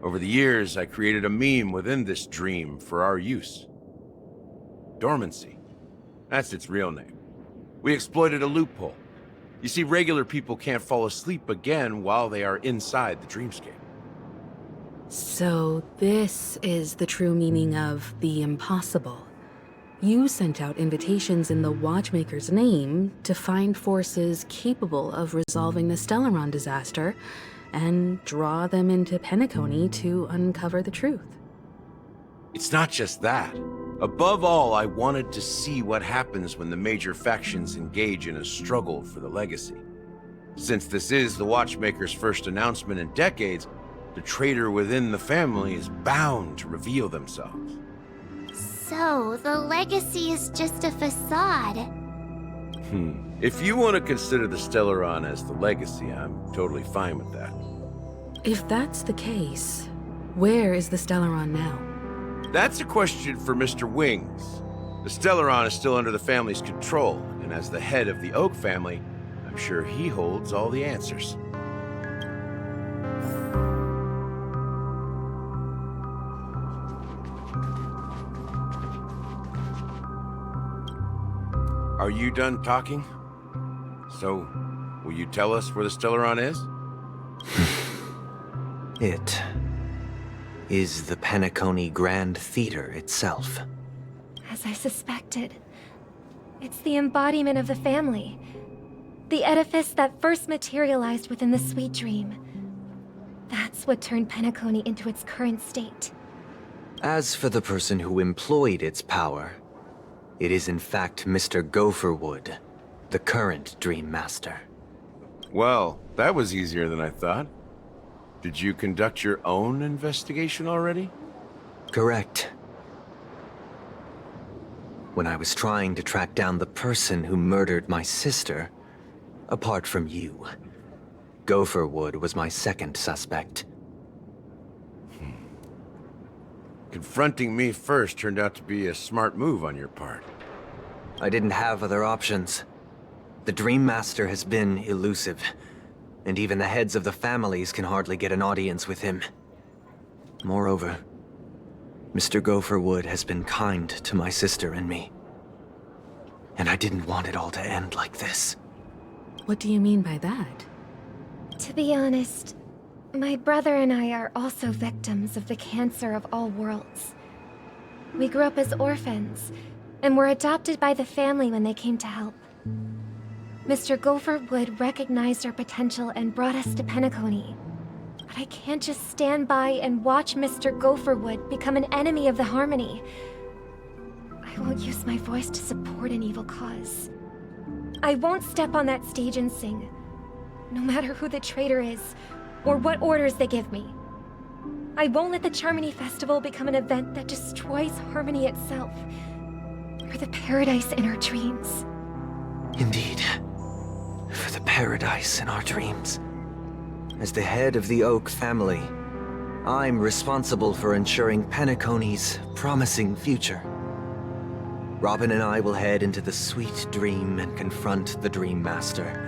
Over the years, I created a meme within this dream for our use. Dormancy. That's its real name. We exploited a loophole. You see, regular people can't fall asleep again while they are inside the dreamscape. So this is the true meaning of the impossible. You sent out invitations in the Watchmaker's name to find forces capable of resolving the Stellaron disaster and draw them into Penacony to uncover the truth. It's not just that. Above all, I wanted to see what happens when the major factions engage in a struggle for the legacy. Since this is the Watchmaker's first announcement in decades, the traitor within the family is bound to reveal themselves. So, the legacy is just a facade. If you want to consider the Stellaron as the legacy, I'm totally fine with that. If that's the case, where is the Stellaron now? That's a question for Mr. Wings. The Stellaron is still under the family's control, and as the head of the Oak family, I'm sure he holds all the answers. Are you done talking? So, will you tell us where the Stellaron is? It is the Penacony Grand Theater itself. As I suspected, it's the embodiment of the family. The edifice that first materialized within the Sweet Dream. That's what turned Penacony into its current state. As for the person who employed its power, it is in fact Mr. Gopherwood, the current Dream Master. Well, that was easier than I thought. Did you conduct your own investigation already? Correct. When I was trying to track down the person who murdered my sister, apart from you, Gopherwood was my second suspect. Confronting me first turned out to be a smart move on your part. I didn't have other options. The Dream Master has been elusive, and even the heads of the families can hardly get an audience with him. Moreover, Mr. Gopherwood has been kind to my sister and me. And I didn't want it all to end like this. What do you mean by that? To be honest, my brother and I are also victims of the cancer of all worlds. We grew up as orphans, and were adopted by the family when they came to help. Mr. Gopherwood recognized our potential and brought us to Penacony. But I can't just stand by and watch Mr. Gopherwood become an enemy of the Harmony. I won't use my voice to support an evil cause. I won't step on that stage and sing, no matter who the traitor is, or what orders they give me. I won't let the Charmony Festival become an event that destroys Harmony itself, or the paradise in our dreams. Indeed. For the paradise in our dreams. As the head of the Oak family, I'm responsible for ensuring Penacony's promising future. Robin and I will head into the Sweet Dream and confront the Dream Master.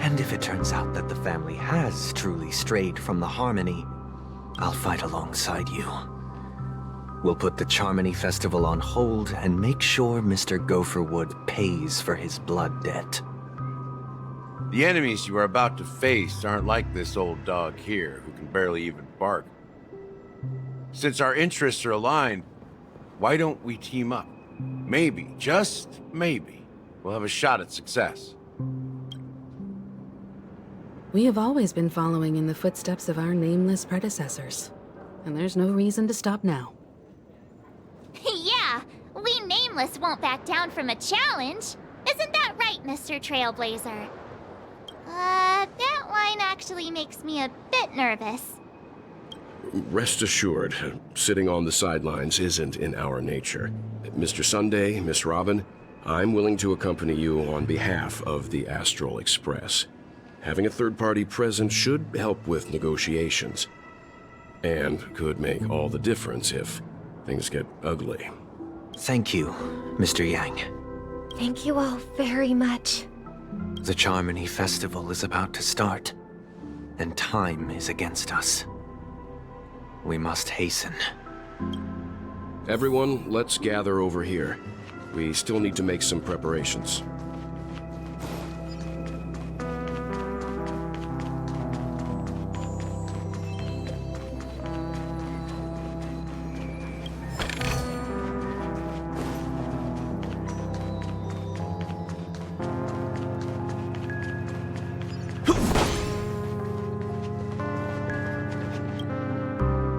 And if it turns out that the family has truly strayed from the Harmony, I'll fight alongside you. We'll put the Charmony Festival on hold and make sure Mr. Gopherwood pays for his blood debt. The enemies you are about to face aren't like this old dog here, who can barely even bark. Since our interests are aligned, why don't we team up? Maybe, just maybe, we'll have a shot at success. We have always been following in the footsteps of our nameless predecessors, and there's no reason to stop now. Yeah, we Nameless won't back down from a challenge. Isn't that right, Mr. Trailblazer? That line actually makes me a bit nervous. Rest assured, sitting on the sidelines isn't in our nature. Mr. Sunday, Miss Robin, I'm willing to accompany you on behalf of the Astral Express. Having a third party present should help with negotiations, and could make all the difference if things get ugly. Thank you, Mr. Yang. Thank you all very much. The Charmony Festival is about to start, and time is against us. We must hasten. Everyone, let's gather over here. We still need to make some preparations.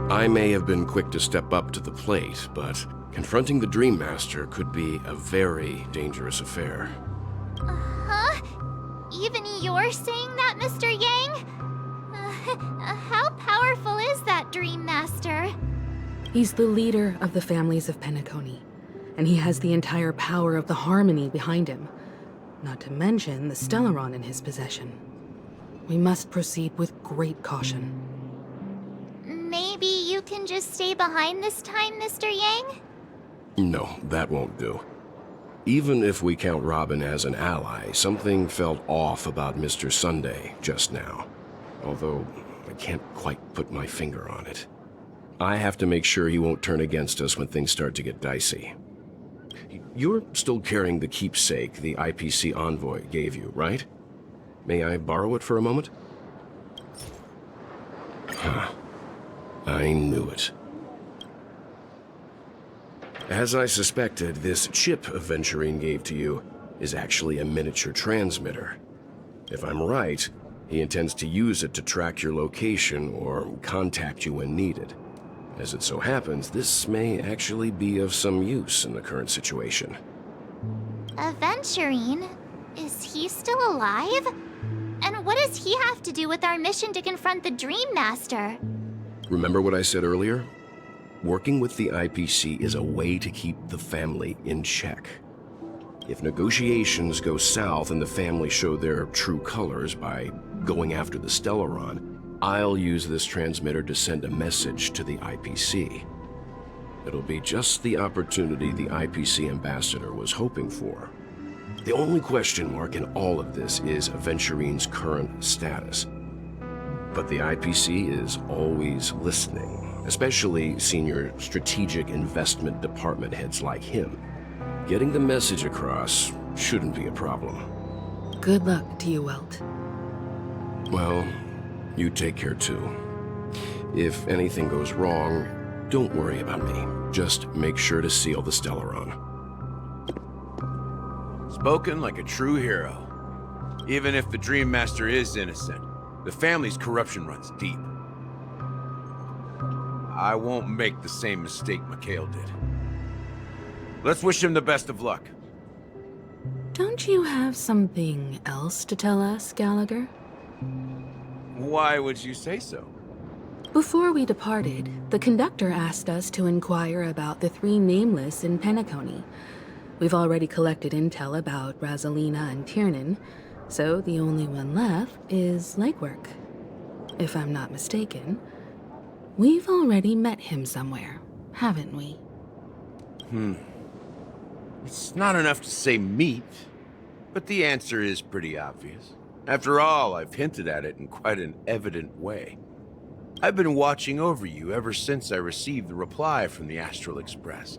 I may have been quick to step up to the plate, but confronting the Dream Master could be a very dangerous affair. Huh? Even you're saying that, Mr. Yang? How powerful is that Dream Master? He's the leader of the families of Penacony, and he has the entire power of the Harmony behind him, not to mention the Stellaron in his possession. We must proceed with great caution. Maybe you can just stay behind this time, Mr. Yang? No, that won't do. Even if we count Robin as an ally, something felt off about Mr. Sunday just now. Although, I can't quite put my finger on it. I have to make sure he won't turn against us when things start to get dicey. You're still carrying the keepsake the IPC envoy gave you, right? May I borrow it for a moment? Huh. I knew it. As I suspected, this chip Aventurine gave to you is actually a miniature transmitter. If I'm right, he intends to use it to track your location or contact you when needed. As it so happens, this may actually be of some use in the current situation. Aventurine? Is he still alive? And And what does he have to do with our mission to confront the Dream Master? Remember what I said earlier? Working with the IPC is a way to keep the family in check. If negotiations go south and the family show their true colors by going after the Stellaron, I'll use this transmitter to send a message to the IPC. It'll be just the opportunity the IPC ambassador was hoping for. The only question mark in all of this is Aventurine's current status. But the IPC is always listening, especially senior strategic investment department heads like him. Getting the message across shouldn't be a problem. Good luck to you, Welt. Well, you take care too. If anything goes wrong, don't worry about me. Just make sure to seal the Stellaron. Spoken like a true hero. Even if the Dream Master is innocent, the family's corruption runs deep. I won't make the same mistake Mikhail did. Let's wish him the best of luck. Don't you have something else to tell us, Gallagher? Why would you say so? Before we departed, the conductor asked us to inquire about the 3 nameless in Penacony. We've already collected intel about Rosalina and Tiernan, so the only one left is Legwork. If I'm not mistaken, we've already met him somewhere, haven't we? It's not enough to say meet, but the answer is pretty obvious. After all, I've hinted at it in quite an evident way. I've been watching over you ever since I received the reply from the Astral Express,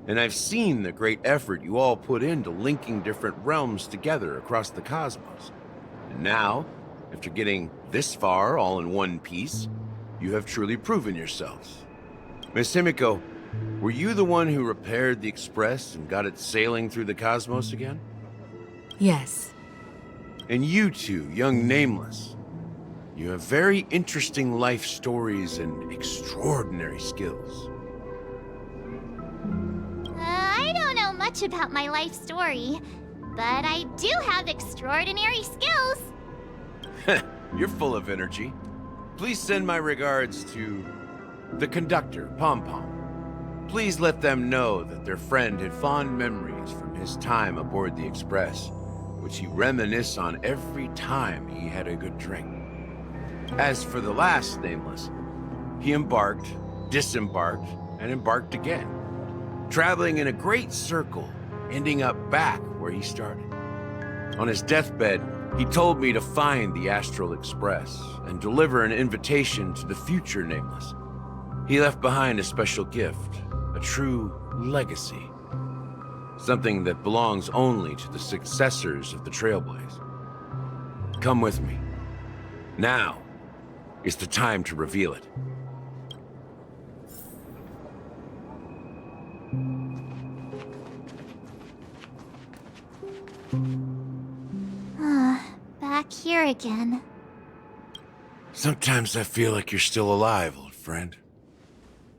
and I've seen the great effort you all put into linking different realms together across the cosmos. And now, after getting this far all in one piece, you have truly proven yourselves. Miss Himiko, were you the one who repaired the Express and got it sailing through the cosmos again? Yes. And you two, young Nameless, you have very interesting life stories and extraordinary skills. I don't know much about my life story, but I do have extraordinary skills. You're full of energy. Please send my regards to the conductor, Pom Pom. Please let them know that their friend had fond memories from his time aboard the Express, which he reminisced on every time he had a good drink. As for the last Nameless, he embarked, disembarked, and embarked again, traveling in a great circle, ending up back where he started. On his deathbed, he told me to find the Astral Express and deliver an invitation to the future Nameless. He left behind a special gift, a true legacy. Something that belongs only to the successors of the Trailblaze. Come with me. Now is the time to reveal it. Back here again. Sometimes I feel like you're still alive, old friend.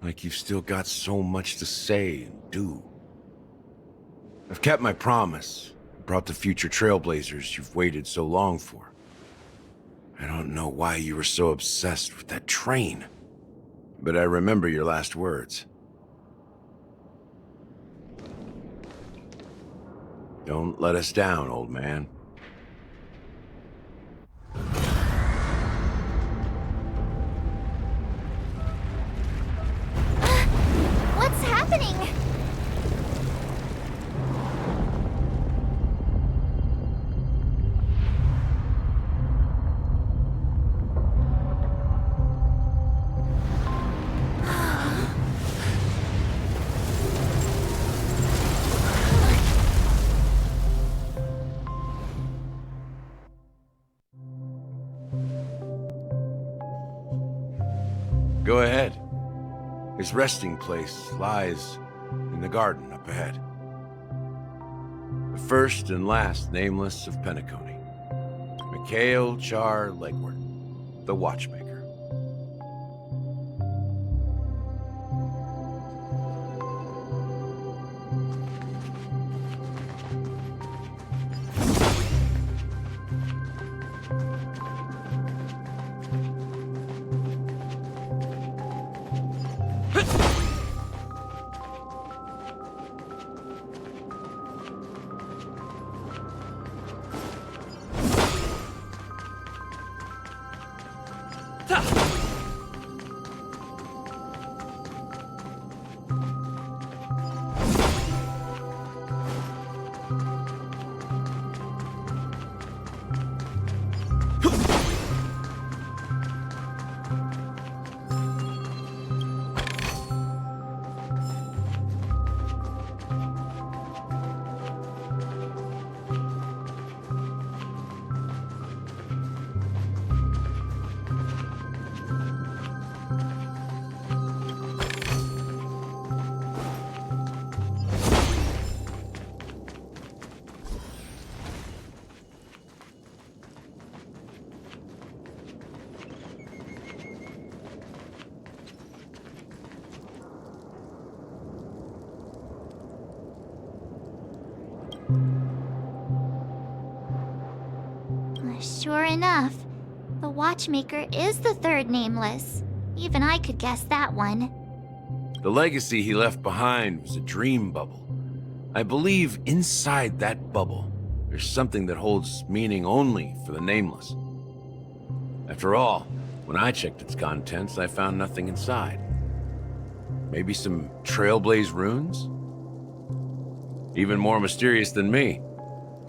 Like you've still got so much to say and do. I've kept my promise, brought the future Trailblazers you've waited so long for. I don't know why you were so obsessed with that train, but I remember your last words. Don't let us down, old man. What's happening? Go ahead. His resting place lies in the garden up ahead. The first and last Nameless of Penacony. Mikhail Char Legward, the Watchmaker. Sure enough, the Watchmaker is the third nameless. Even I could guess that one. The legacy he left behind was a dream bubble. I believe inside that bubble, there's something that holds meaning only for the nameless. After all, when I checked its contents, I found nothing inside. Maybe some Trailblaze runes? Even more mysterious than me.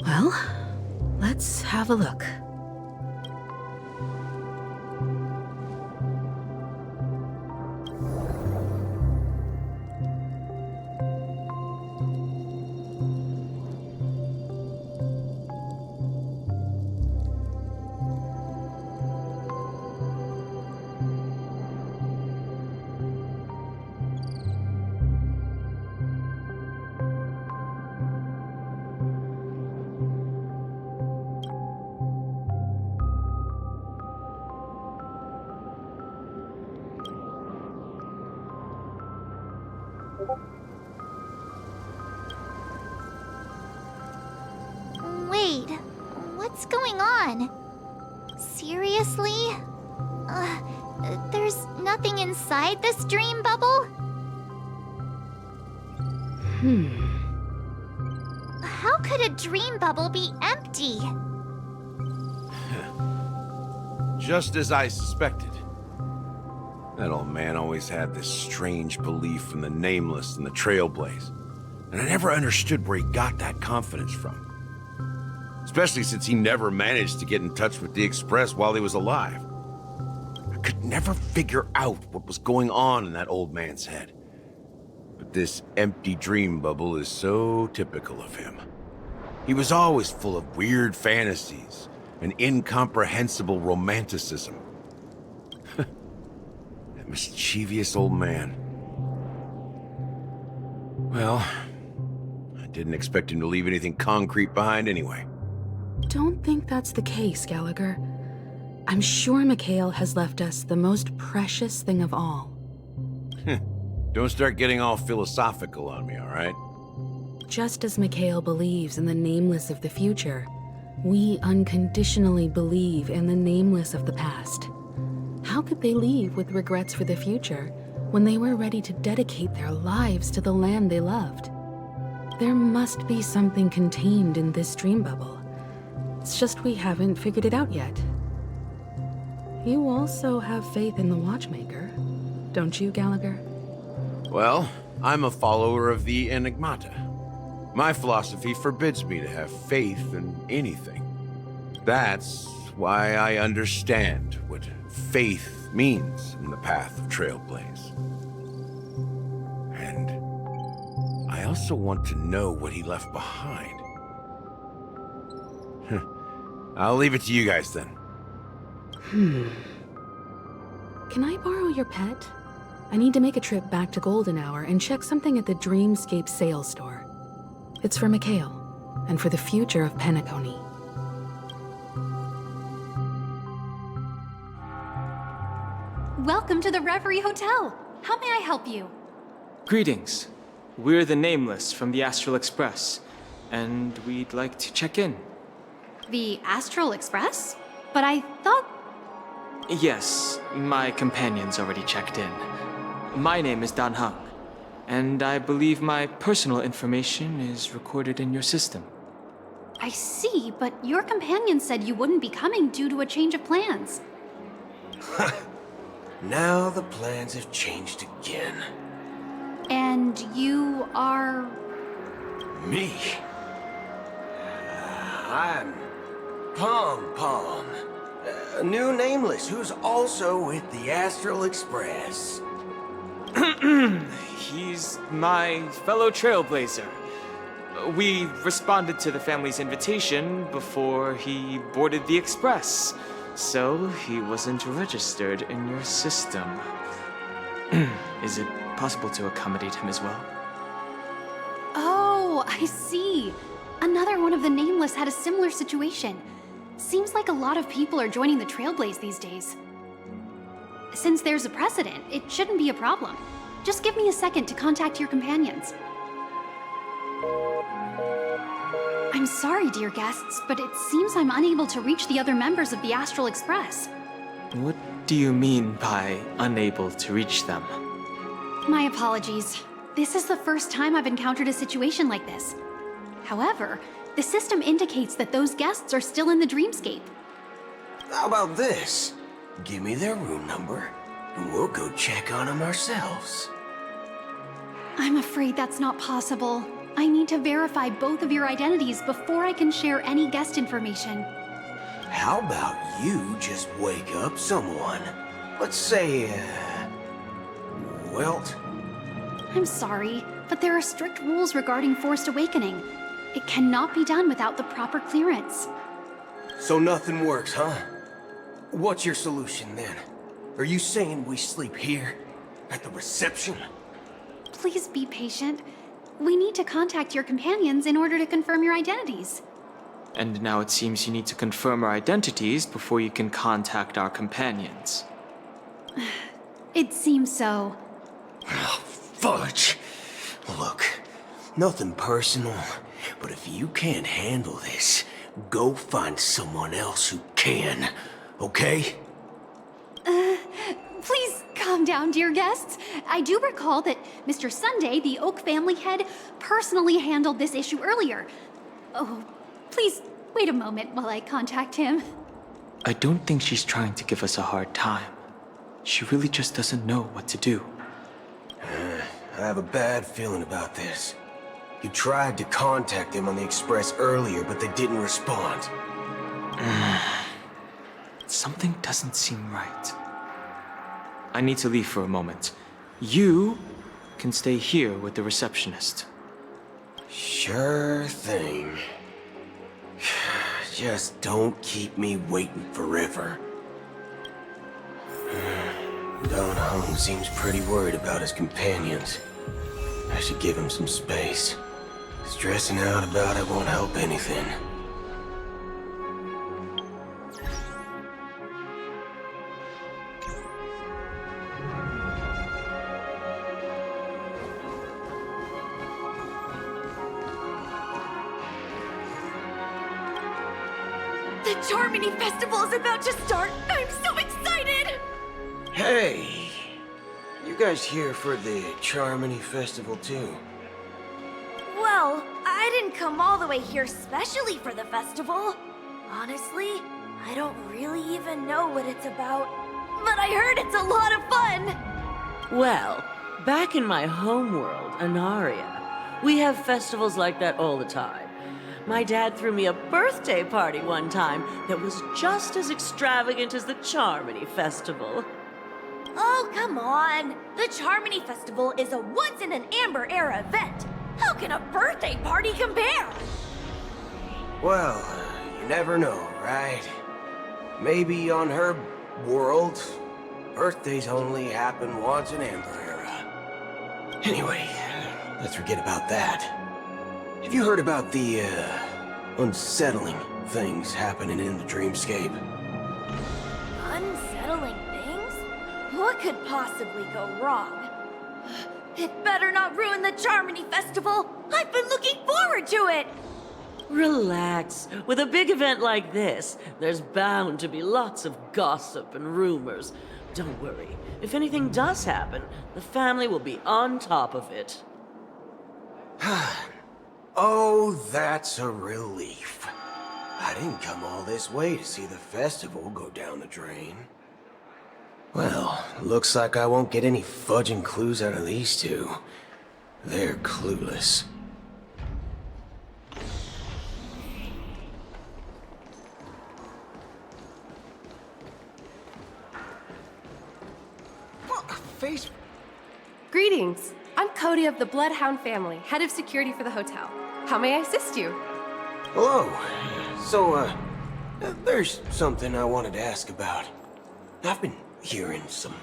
Well, let's have a look. Wait, what's going on? Seriously? There's nothing inside this dream bubble? How could a dream bubble be empty? Just as I suspected. That old man always had this strange belief in the nameless and the Trailblaze. And I never understood where he got that confidence from. Especially since he never managed to get in touch with the Express while he was alive. I could never figure out what was going on in that old man's head. But this empty dream bubble is so typical of him. He was always full of weird fantasies and incomprehensible romanticism. That mischievous old man. Well, I didn't expect him to leave anything concrete behind anyway. Don't think that's the case, Gallagher. I'm sure Mikhail has left us the most precious thing of all. Don't start getting all philosophical on me, all right? Just as Mikhail believes in the nameless of the future, we unconditionally believe in the nameless of the past. How could they leave with regrets for the future when they were ready to dedicate their lives to the land they loved? There must be something contained in this dream bubble. It's just we haven't figured it out yet. You also have faith in the Watchmaker, don't you, Gallagher? Well, I'm a follower of the Enigmata. My philosophy forbids me to have faith in anything. That's why I understand what faith means in the path of Trailblaze. And I also want to know what he left behind. I'll leave it to you guys then. Can I borrow your pet? I need to make a trip back to Golden Hour and check something at the Dreamscape sales store. It's for Mikhail, and for the future of Penacony. Welcome to the Reverie Hotel. How may I help you? Greetings. We're the Nameless from the Astral Express, and we'd like to check in. The Astral Express? But I thought... Yes, my companion's already checked in. My name is Dan Hung, and I believe my personal information is recorded in your system. I see, but your companion said you wouldn't be coming due to a change of plans. Now the plans have changed again. And you are... Me? I'm Pom Pom, a new Nameless who's also with the Astral Express. He's my fellow Trailblazer. We responded to the family's invitation before he boarded the Express, so he wasn't registered in your system. Is it possible to accommodate him as well? Oh, I see. Another one of the Nameless had a similar situation. Seems like a lot of people are joining the Trailblaze these days. Since there's a precedent, it shouldn't be a problem. Just give me a second to contact your companions. I'm sorry, dear guests, but it seems I'm unable to reach the other members of the Astral Express. What do you mean by unable to reach them? My apologies. This is the first time I've encountered a situation like this. However, the system indicates that those guests are still in the dreamscape. How about this? Give me their room number, and we'll go check on them ourselves. I'm afraid that's not possible. I need to verify both of your identities before I can share any guest information. How about you just wake up someone? Let's say, Welt? I'm sorry, but there are strict rules regarding forced awakening. It cannot be done without the proper clearance. So nothing works, huh? What's your solution then? Are you saying we sleep here? At the reception? Please be patient. We need to contact your companions in order to confirm your identities. And now it seems you need to confirm our identities before you can contact our companions. It seems so. Oh, fudge! Look, nothing personal, but if you can't handle this, go find someone else who can, okay? Please calm down, dear guests. I do recall that Mr. Sunday, the Oak family head, personally handled this issue earlier. Oh, please wait a moment while I contact him. I don't think she's trying to give us a hard time. She really just doesn't know what to do. I have a bad feeling about this. You tried to contact them on the Express earlier, but they didn't respond. Something doesn't seem right. I need to leave for a moment. You can stay here with the receptionist. Sure thing. Just don't keep me waiting forever. Don Hung seems pretty worried about his companions. I should give him some space. Stressing out about it won't help anything. The Charmony Festival is about to start! I'm so excited! Hey! You guys here for the Charmony Festival too? Well, I didn't come all the way here specially for the festival. Honestly, I don't really even know what it's about. But I heard it's a lot of fun! Well, back in my homeworld, Anaria, we have festivals like that all the time. My dad threw me a birthday party one time that was just as extravagant as the Charmony Festival. Oh, come on! The Charmony Festival is a once-in-an-Amber-era event! How can a birthday party compare? Well, you never know, right? Maybe on her world, birthdays only happen once in Amber Era. Anyway, let's forget about that. Have you heard about the, unsettling things happening in the dreamscape? Unsettling things? What could possibly go wrong? It better not ruin the Charmony Festival! I've been looking forward to it! Relax. With a big event like this, there's bound to be lots of gossip and rumors. Don't worry. If anything does happen, the family will be on top of it. Oh, that's a relief. I didn't come all this way to see the festival go down the drain. Well, looks like I won't get any fudging clues out of these two. They're clueless. Face... Greetings. I'm Cody of the Bloodhound family, head of security for the hotel. How may I assist you? Hello. So, there's something I wanted to ask about. I've been hearing some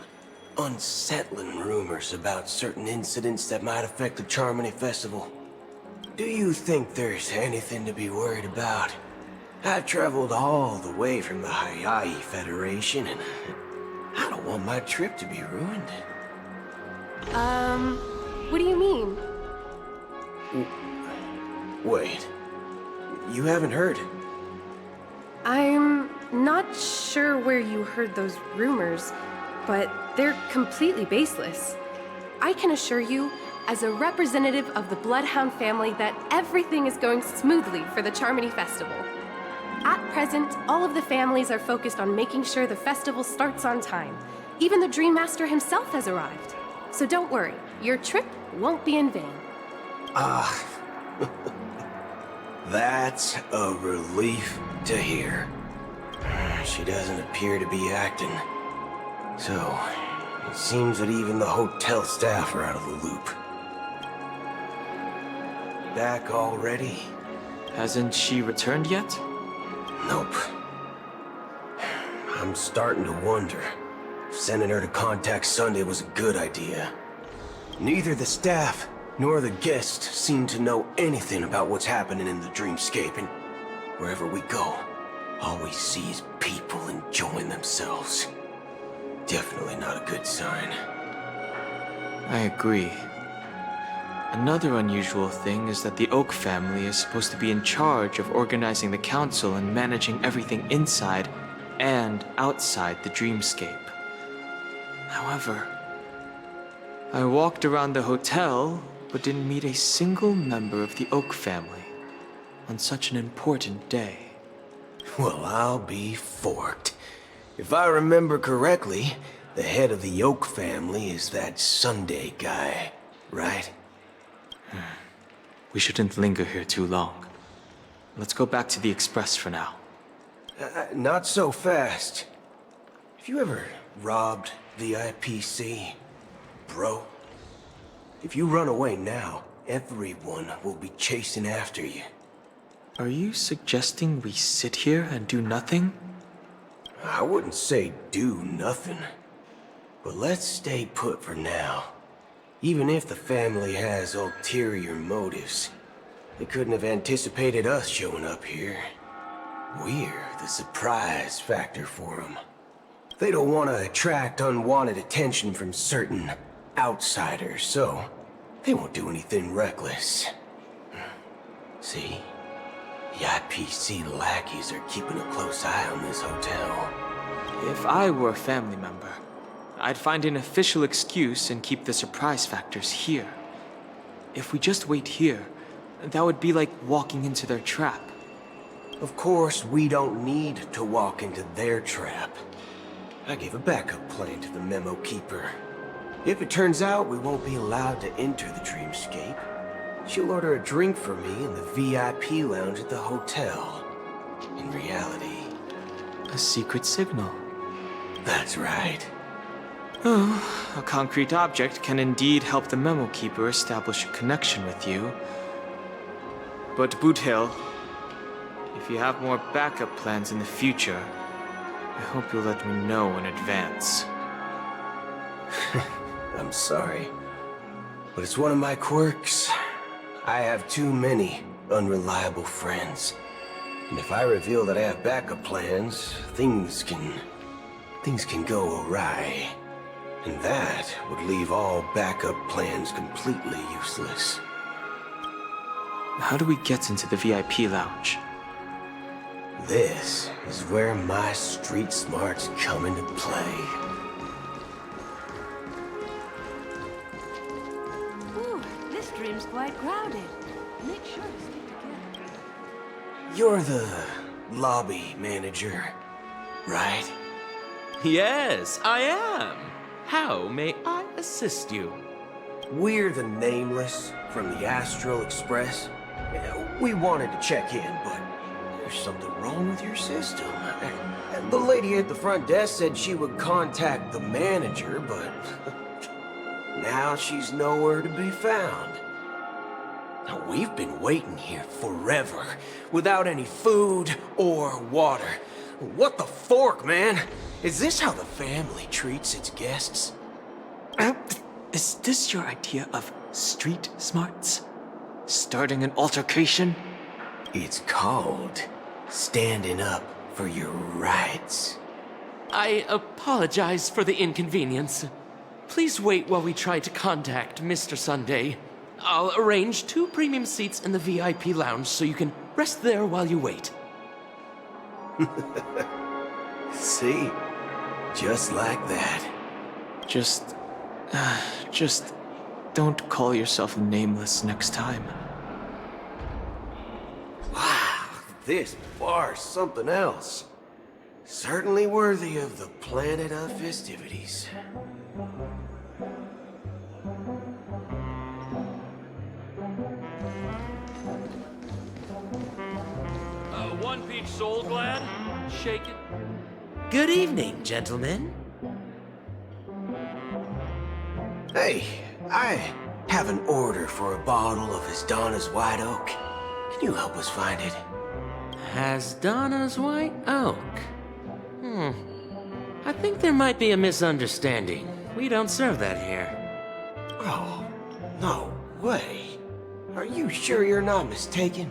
unsettling rumors about certain incidents that might affect the Charmony Festival. Do you think there's anything to be worried about? I've traveled all the way from the Hayaii Federation, and I don't want my trip to be ruined. What do you mean? Wait. you haven't heard? I'm not sure where you heard those rumors, but they're completely baseless. I can assure you, as a representative of the Bloodhound family, that everything is going smoothly for the Charmony Festival. At present, all of the families are focused on making sure the festival starts on time. Even the Dream Master himself has arrived. So don't worry, your trip won't be in vain. That's a relief to hear. She doesn't appear to be acting. So, it seems that even the hotel staff are out of the loop. Back already? Hasn't she returned yet? Nope. I'm starting to wonder if sending her to contact Sunday was a good idea. Neither the staff nor the guests seem to know anything about what's happening in the dreamscape, and wherever we go, all we see is people enjoying themselves. Definitely not a good sign. I agree. Another unusual thing is that the Oak family is supposed to be in charge of organizing the council and managing everything inside and outside the dreamscape. However, I walked around the hotel but didn't meet a single member of the Oak family on such an important day. Well, I'll be forked. If I remember correctly, the head of the Oak family is that Sunday guy, right? We shouldn't linger here too long. Let's go back to the Express for now. Not so fast. Have you ever robbed the IPC, bro? If you run away now, everyone will be chasing after you. Are you suggesting we sit here and do nothing? I wouldn't say do nothing. But let's stay put for now. Even if the family has ulterior motives, they couldn't have anticipated us showing up here. We're the surprise factor for them. They don't want to attract unwanted attention from certain outsiders, so they won't do anything reckless. See? The IPC lackeys are keeping a close eye on this hotel. If I were a family member, I'd find an official excuse and keep the surprise factors here. If we just wait here, that would be like walking into their trap. Of course, we don't need to walk into their trap. I gave a backup plan to the memo keeper. If it turns out we won't be allowed to enter the dreamscape, she'll order a drink for me in the VIP lounge at the hotel. In reality... a secret signal. That's right. Oh, a concrete object can indeed help the memo keeper establish a connection with you. But Boot Hill, if you have more backup plans in the future, I hope you'll let me know in advance. I'm sorry, but it's one of my quirks. I have too many unreliable friends. And if I reveal that I have backup plans, things can go awry. And that would leave all backup plans completely useless. How do we get into the VIP lounge? This is where my street smarts come into play. Ooh, this dream's quite crowded. Make sure to stick together. You're the lobby manager, right? Yes, I am. How may I assist you? We're the Nameless from the Astral Express. We wanted to check in, but there's something wrong with your system. The lady at the front desk said she would contact the manager, but now she's nowhere to be found. Now, we've been waiting here forever, without any food or water. What the fork, man? Is this how the family treats its guests? Is this your idea of street smarts? Starting an altercation? It's called standing up for your rights. I apologize for the inconvenience. Please wait while we try to contact Mr. Sunday. I'll arrange 2 premium seats in the VIP lounge so you can Rest there while you wait. See? Just like that. Just don't call yourself nameless next time. Wow, this bar's something else. Certainly worthy of the planet of festivities. One peach soul glad? Shake it. Good evening, gentlemen. Hey, I have an order for a bottle of Hasdana's White Oak. Can you help us find it? Hasdana's White Oak? I think there might be a misunderstanding. We don't serve that here. Oh, no way. Are you sure you're not mistaken?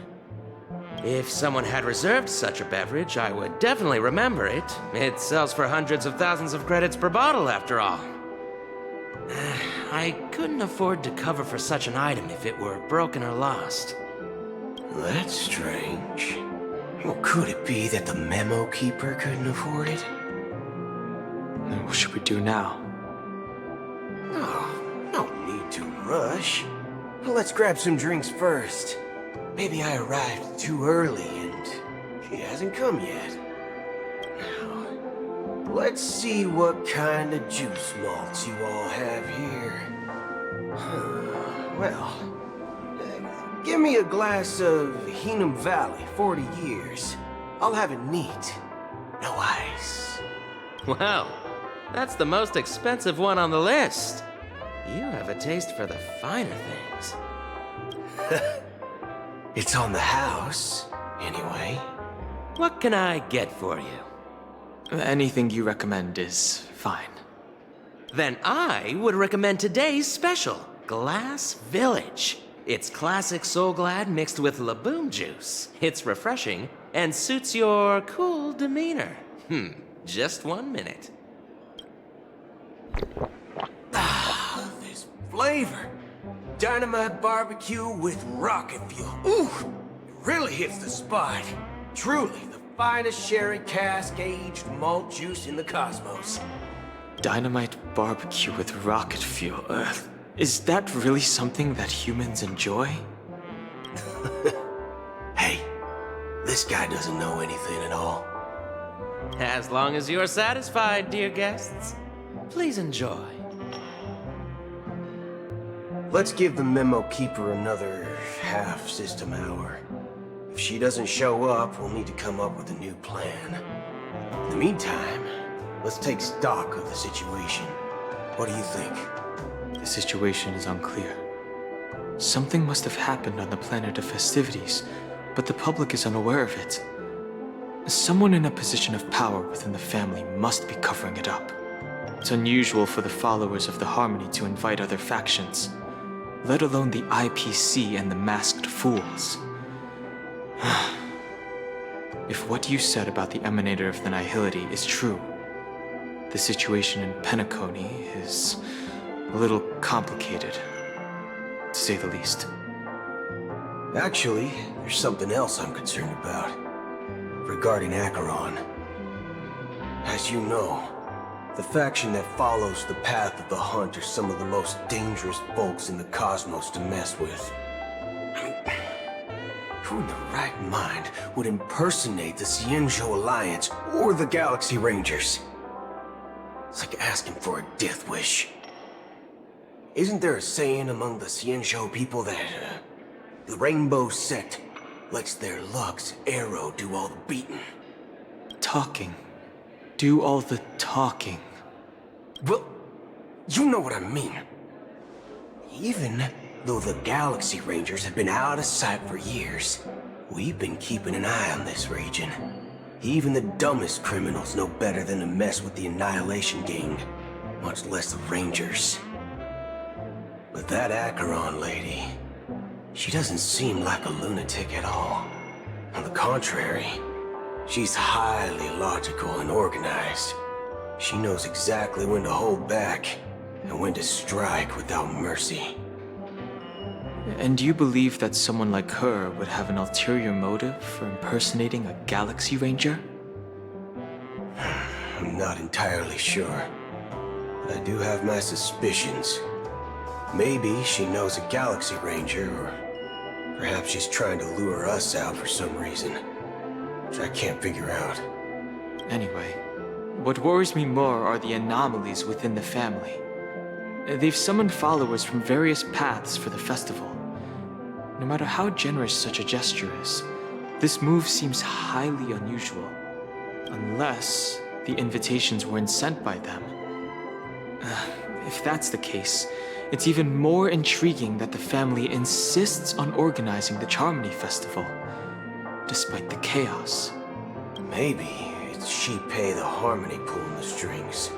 If someone had reserved such a beverage, I would definitely remember it. It sells for hundreds of thousands of credits per bottle, after all. I couldn't afford to cover for such an item if it were broken or lost. That's strange. Well, could it be that the memo keeper couldn't afford it? Then what should we do now? Oh, no need to rush. Well, let's grab some drinks first. Maybe I arrived too early and he hasn't come yet. Now, let's see what kind of juice malts you all have here. Well, give me a glass of Heenum Valley, 40 years. I'll have it neat. No ice. Well, that's the most expensive one on the list. You have a taste for the finer things. It's on the house, anyway. What can I get for you? Anything you recommend is fine. Then I would recommend today's special, Glass Village. It's classic Soul Glad mixed with Laboom juice. It's refreshing and suits your cool demeanor. Just 1 minute. Ah, this flavor. Dynamite barbecue with rocket fuel. Ooh, it really hits the spot. Truly the finest sherry cask-aged malt juice in the cosmos. Dynamite barbecue with rocket fuel. Is that really something that humans enjoy? Hey, this guy doesn't know anything at all. As long as you're satisfied, dear guests, please enjoy. Let's give the memo keeper another half-system hour. If she doesn't show up, we'll need to come up with a new plan. In the meantime, let's take stock of the situation. What do you think? The situation is unclear. Something must have happened on the planet of festivities, but the public is unaware of it. Someone in a position of power within the family must be covering it up. It's unusual for the followers of the Harmony to invite other factions, let alone the IPC and the Masked Fools. If what you said about the Emanator of the Nihility is true, the situation in Penacony is a little complicated, to say the least. Actually, there's something else I'm concerned about. Regarding Acheron. As you know, the faction that follows the path of the Hunt are some of the most dangerous folks in the cosmos to mess with. I mean, who in the right mind would impersonate the Cienjo Alliance or the Galaxy Rangers? It's like asking for a death wish. Isn't there a saying among the Cienjo people that the Rainbow Sect lets their Lux Arrow do all the beating? Talking. Do all the talking. Well, you know what I mean. Even though the Galaxy Rangers have been out of sight for years, we've been keeping an eye on this region. Even the dumbest criminals know better than to mess with the Annihilation Gang, much less the Rangers. But that Acheron lady, she doesn't seem like a lunatic at all. On the contrary, she's highly logical and organized. She knows exactly when to hold back and when to strike without mercy. And you believe that someone like her would have an ulterior motive for impersonating a Galaxy Ranger? I'm not entirely sure, but I do have my suspicions. Maybe she knows a Galaxy Ranger, or perhaps she's trying to lure us out for some reason, which I can't figure out. Anyway, what worries me more are the anomalies within the family. They've summoned followers from various paths for the festival. No matter how generous such a gesture is, this move seems highly unusual. Unless the invitations weren't sent by them. If that's the case, it's even more intriguing that the family insists on organizing the Charmony Festival, despite the chaos. Maybe it's Shipei the Harmony pulling the strings.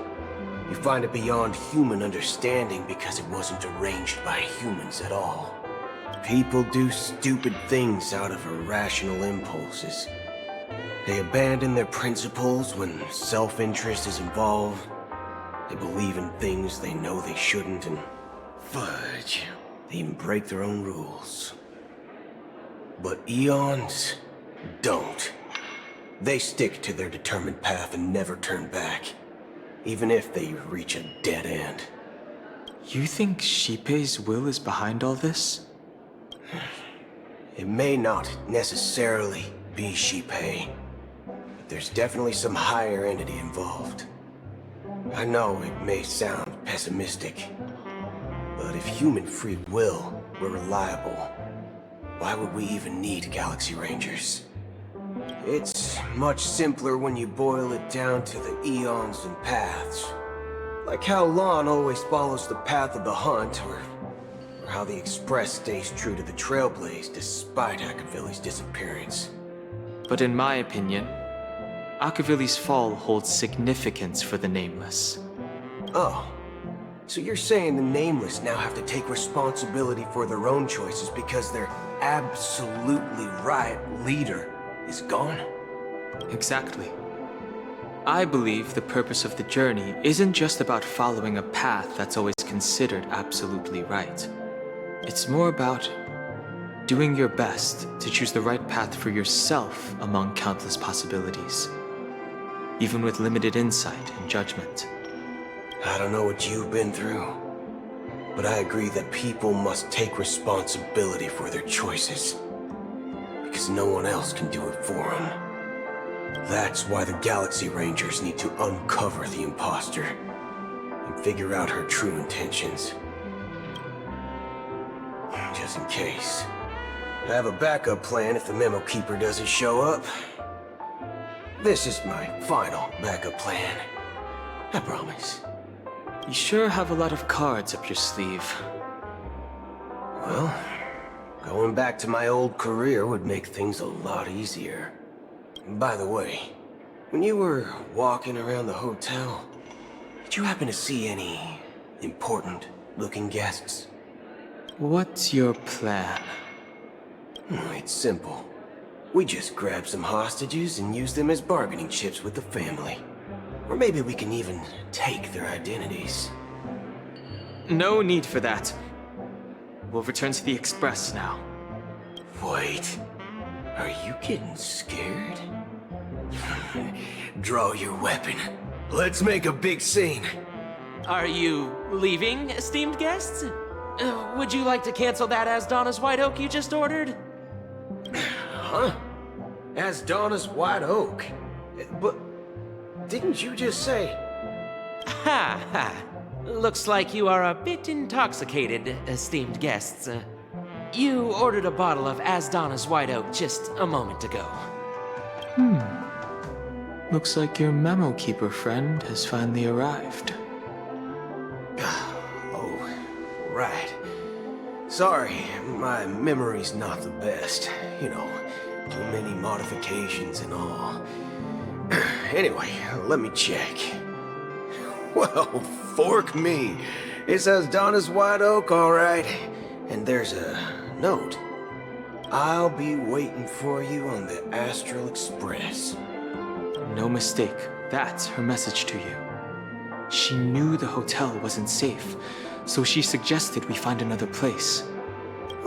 You find it beyond human understanding because it wasn't arranged by humans at all. People do stupid things out of irrational impulses. They abandon their principles when self-interest is involved. They believe in things they know they shouldn't, and fudge, they even break their own rules. But Eons don't. They stick to their determined path and never turn back, even if they reach a dead end. You think Shipei's will is behind all this? It may not necessarily be Shipei, but there's definitely some higher entity involved. I know it may sound pessimistic, but if human free will were reliable, why would we even need Galaxy Rangers? It's much simpler when you boil it down to the eons and paths. Like how Lon always follows the path of the hunt, or how the Express stays true to the Trailblaze despite Akavili's disappearance. But in my opinion, Akavili's fall holds significance for the Nameless. Oh, so you're saying the Nameless now have to take responsibility for their own choices because their absolutely right leader is gone? Exactly. I believe the purpose of the journey isn't just about following a path that's always considered absolutely right. It's more about doing your best to choose the right path for yourself among countless possibilities, even with limited insight and judgment. I don't know what you've been through, but I agree that people must take responsibility for their choices, because no one else can do it for them. That's why the Galaxy Rangers need to uncover the imposter and figure out her true intentions. Just in case. I have a backup plan if the Memo Keeper doesn't show up. This is my final backup plan. I promise. You sure have a lot of cards up your sleeve. Well, going back to my old career would make things a lot easier. By the way, when you were walking around the hotel, did you happen to see any important-looking guests? What's your plan? It's simple. We just grab some hostages and use them as bargaining chips with the family. Or maybe we can even take their identities. No need for that. We'll return to the Express now. Wait. Are you getting scared? Draw your weapon. Let's make a big scene. Are you leaving, esteemed guests? Would you like to cancel that Asdana's White Oak you just ordered? Huh? Asdana's White Oak? But didn't you just say... Ha ha. Looks like you are a bit intoxicated, esteemed guests. You ordered a bottle of Asdana's White Oak just a moment ago. Looks like your Memo Keeper friend has finally arrived. Oh, right. Sorry, my memory's not the best. You know, too many modifications and all. Anyway, let me check. Well, fork me. It says Donna's White Oak, all right. And there's a note. I'll be waiting for you on the Astral Express. No mistake. That's her message to you. She knew the hotel wasn't safe, so she suggested we find another place.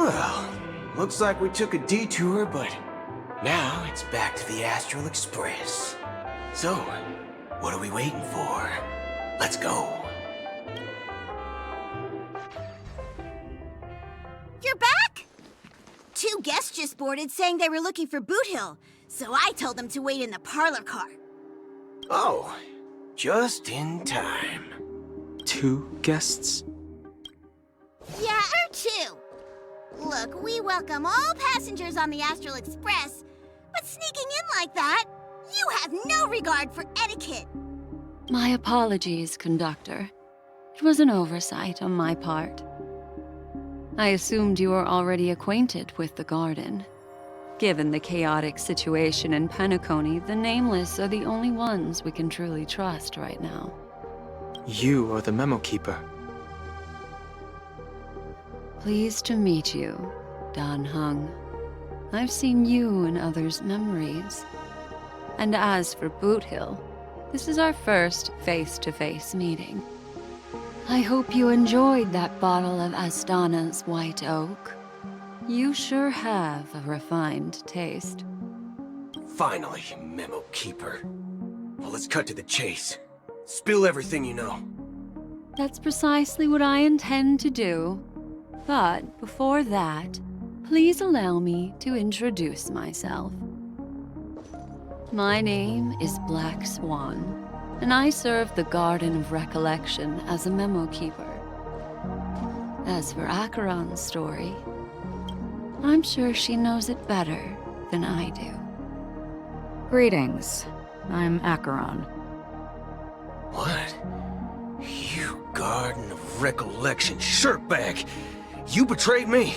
Well, looks like we took a detour, but now it's back to the Astral Express. So, what are we waiting for? Let's go. You're back? 2 guests just boarded saying they were looking for Boot Hill, so I told them to wait in the parlor car. Oh, just in time. 2 guests? Yeah, or 2. Look, we welcome all passengers on the Astral Express, but sneaking in like that, you have no regard for etiquette. My apologies, conductor. It was an oversight on my part. I assumed you were already acquainted with the garden. Given the chaotic situation in Penacony, the Nameless are the only ones we can truly trust right now. You are the Memo Keeper. Pleased to meet you, Dan Hung. I've seen you in others' memories. And as for Boot Hill, this is our first face-to-face meeting. I hope you enjoyed that bottle of Astana's White Oak. You sure have a refined taste. Finally, Memo Keeper. Well, let's cut to the chase. Spill everything you know. That's precisely what I intend to do. But before that, please allow me to introduce myself. My name is Black Swan, and I serve the Garden of Recollection as a Memo Keeper. As for Acheron's story, I'm sure she knows it better than I do. Greetings. I'm Acheron. What? You Garden of Recollection shirtbag! You betrayed me!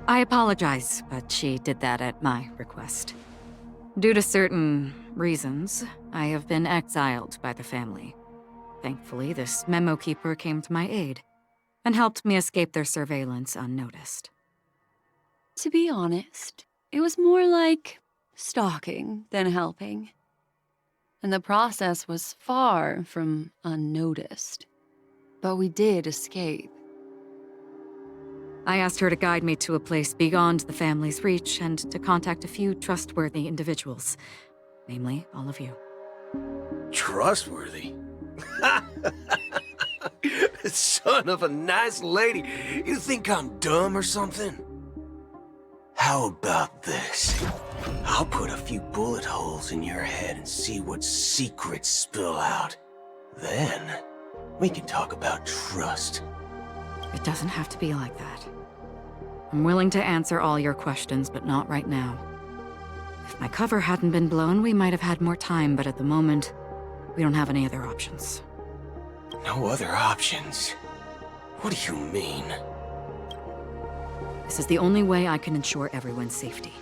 I apologize, but she did that at my request. Due to certain reasons, I have been exiled by the family. Thankfully, this Memo Keeper came to my aid and helped me escape their surveillance unnoticed. To be honest, it was more like stalking than helping. And the process was far from unnoticed. But we did escape. I asked her to guide me to a place beyond the family's reach and to contact a few trustworthy individuals. Namely, all of you. Trustworthy? Son of a nice lady. You think I'm dumb or something? How about this? I'll put a few bullet holes in your head and see what secrets spill out. Then, we can talk about trust. It doesn't have to be like that. I'm willing to answer all your questions, but not right now. If my cover hadn't been blown, we might have had more time, but at the moment, we don't have any other options. No other options? What do you mean? This is the only way I can ensure everyone's safety.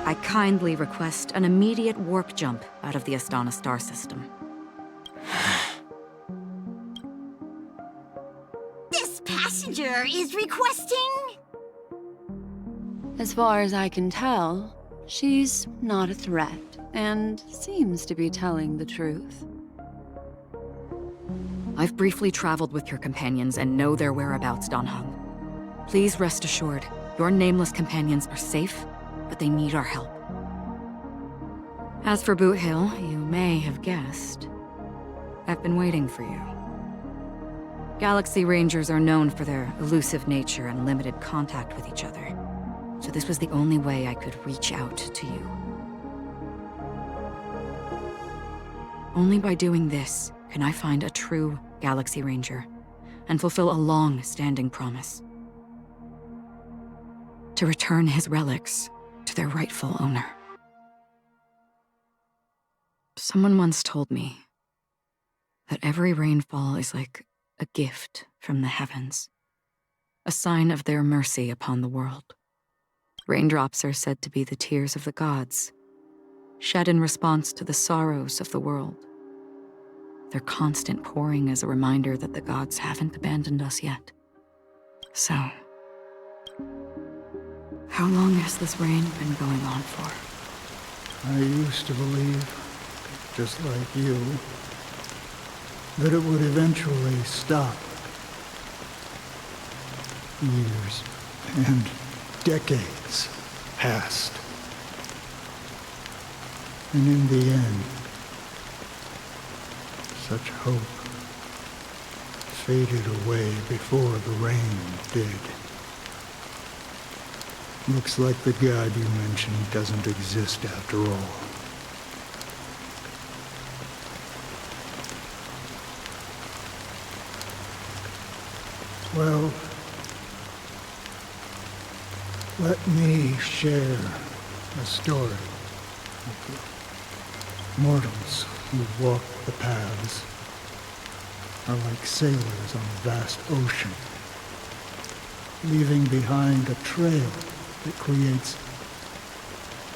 I kindly request an immediate warp jump out of the Astana star system. This passenger is requesting... As far as I can tell, she's not a threat and seems to be telling the truth. I've briefly traveled with your companions and know their whereabouts, Dan Hung. Please rest assured, your nameless companions are safe, but they need our help. As for Boot Hill, you may have guessed. I've been waiting for you. Galaxy Rangers are known for their elusive nature and limited contact with each other, so this was the only way I could reach out to you. Only by doing this can I find a true Galaxy Ranger and fulfill a long-standing promise. To return his relics to their rightful owner. Someone once told me that every rainfall is like a gift from the heavens, a sign of their mercy upon the world. Raindrops are said to be the tears of the gods, shed in response to the sorrows of the world. Their constant pouring is a reminder that the gods haven't abandoned us yet. So, how long has this rain been going on for? I used to believe, just like you, that it would eventually stop. Years and decades passed. And in the end, such hope faded away before the rain did. Looks like the god you mentioned doesn't exist after all. Well, let me share a story with you. Mortals who walk the paths are like sailors on a vast ocean, leaving behind a trail that creates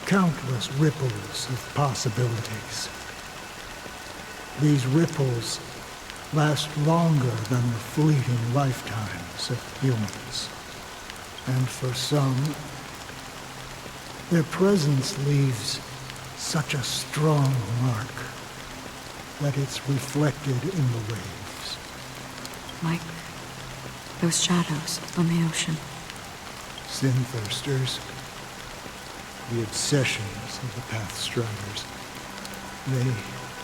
countless ripples of possibilities. These ripples last longer than the fleeting lifetimes of humans. And for some, their presence leaves such a strong mark that it's reflected in the waves. Like those shadows on the ocean. Sin-thirsters, the obsessions of the Pathstriders, they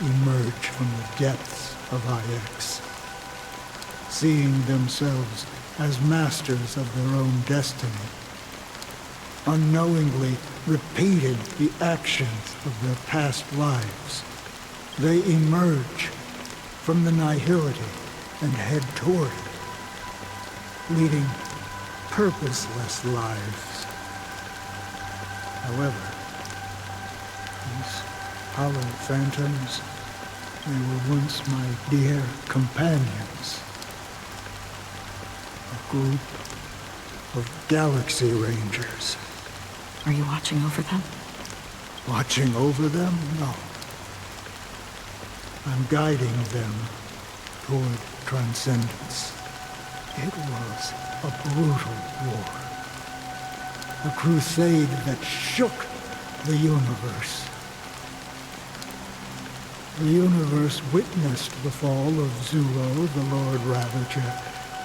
emerge from the depths of IX, seeing themselves as masters of their own destiny, unknowingly repeating the actions of their past lives. They emerge from the nihility and head toward it, leading purposeless lives. However, these hollow phantoms, they were once my dear companions. A group of Galaxy Rangers. Are you watching over them? Watching over them? No. I'm guiding them toward transcendence. It was a brutal war. A crusade that shook the universe. The universe witnessed the fall of Zulo, the Lord Ravager,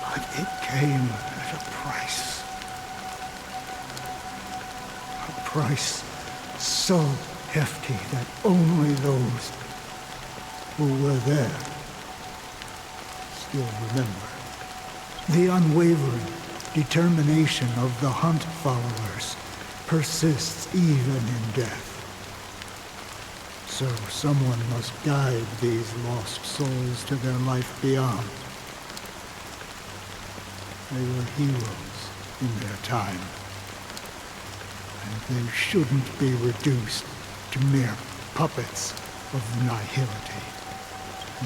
but it came at a price. A price so hefty that only those who were there still remember. The unwavering determination of the Hunt followers persists even in death. So someone must guide these lost souls to their life beyond. They were heroes in their time, and they shouldn't be reduced to mere puppets of nihility.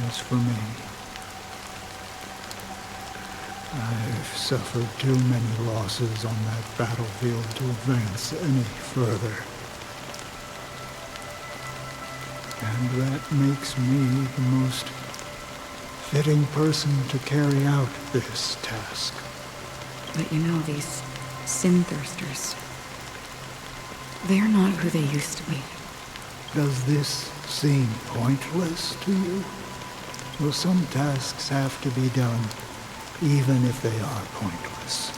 As for me, I've suffered too many losses on that battlefield to advance any further. And that makes me the most fitting person to carry out this task. But you know, these sin-thirsters, they're not who they used to be. Does this seem pointless to you? Well, some tasks have to be done, even if they are pointless.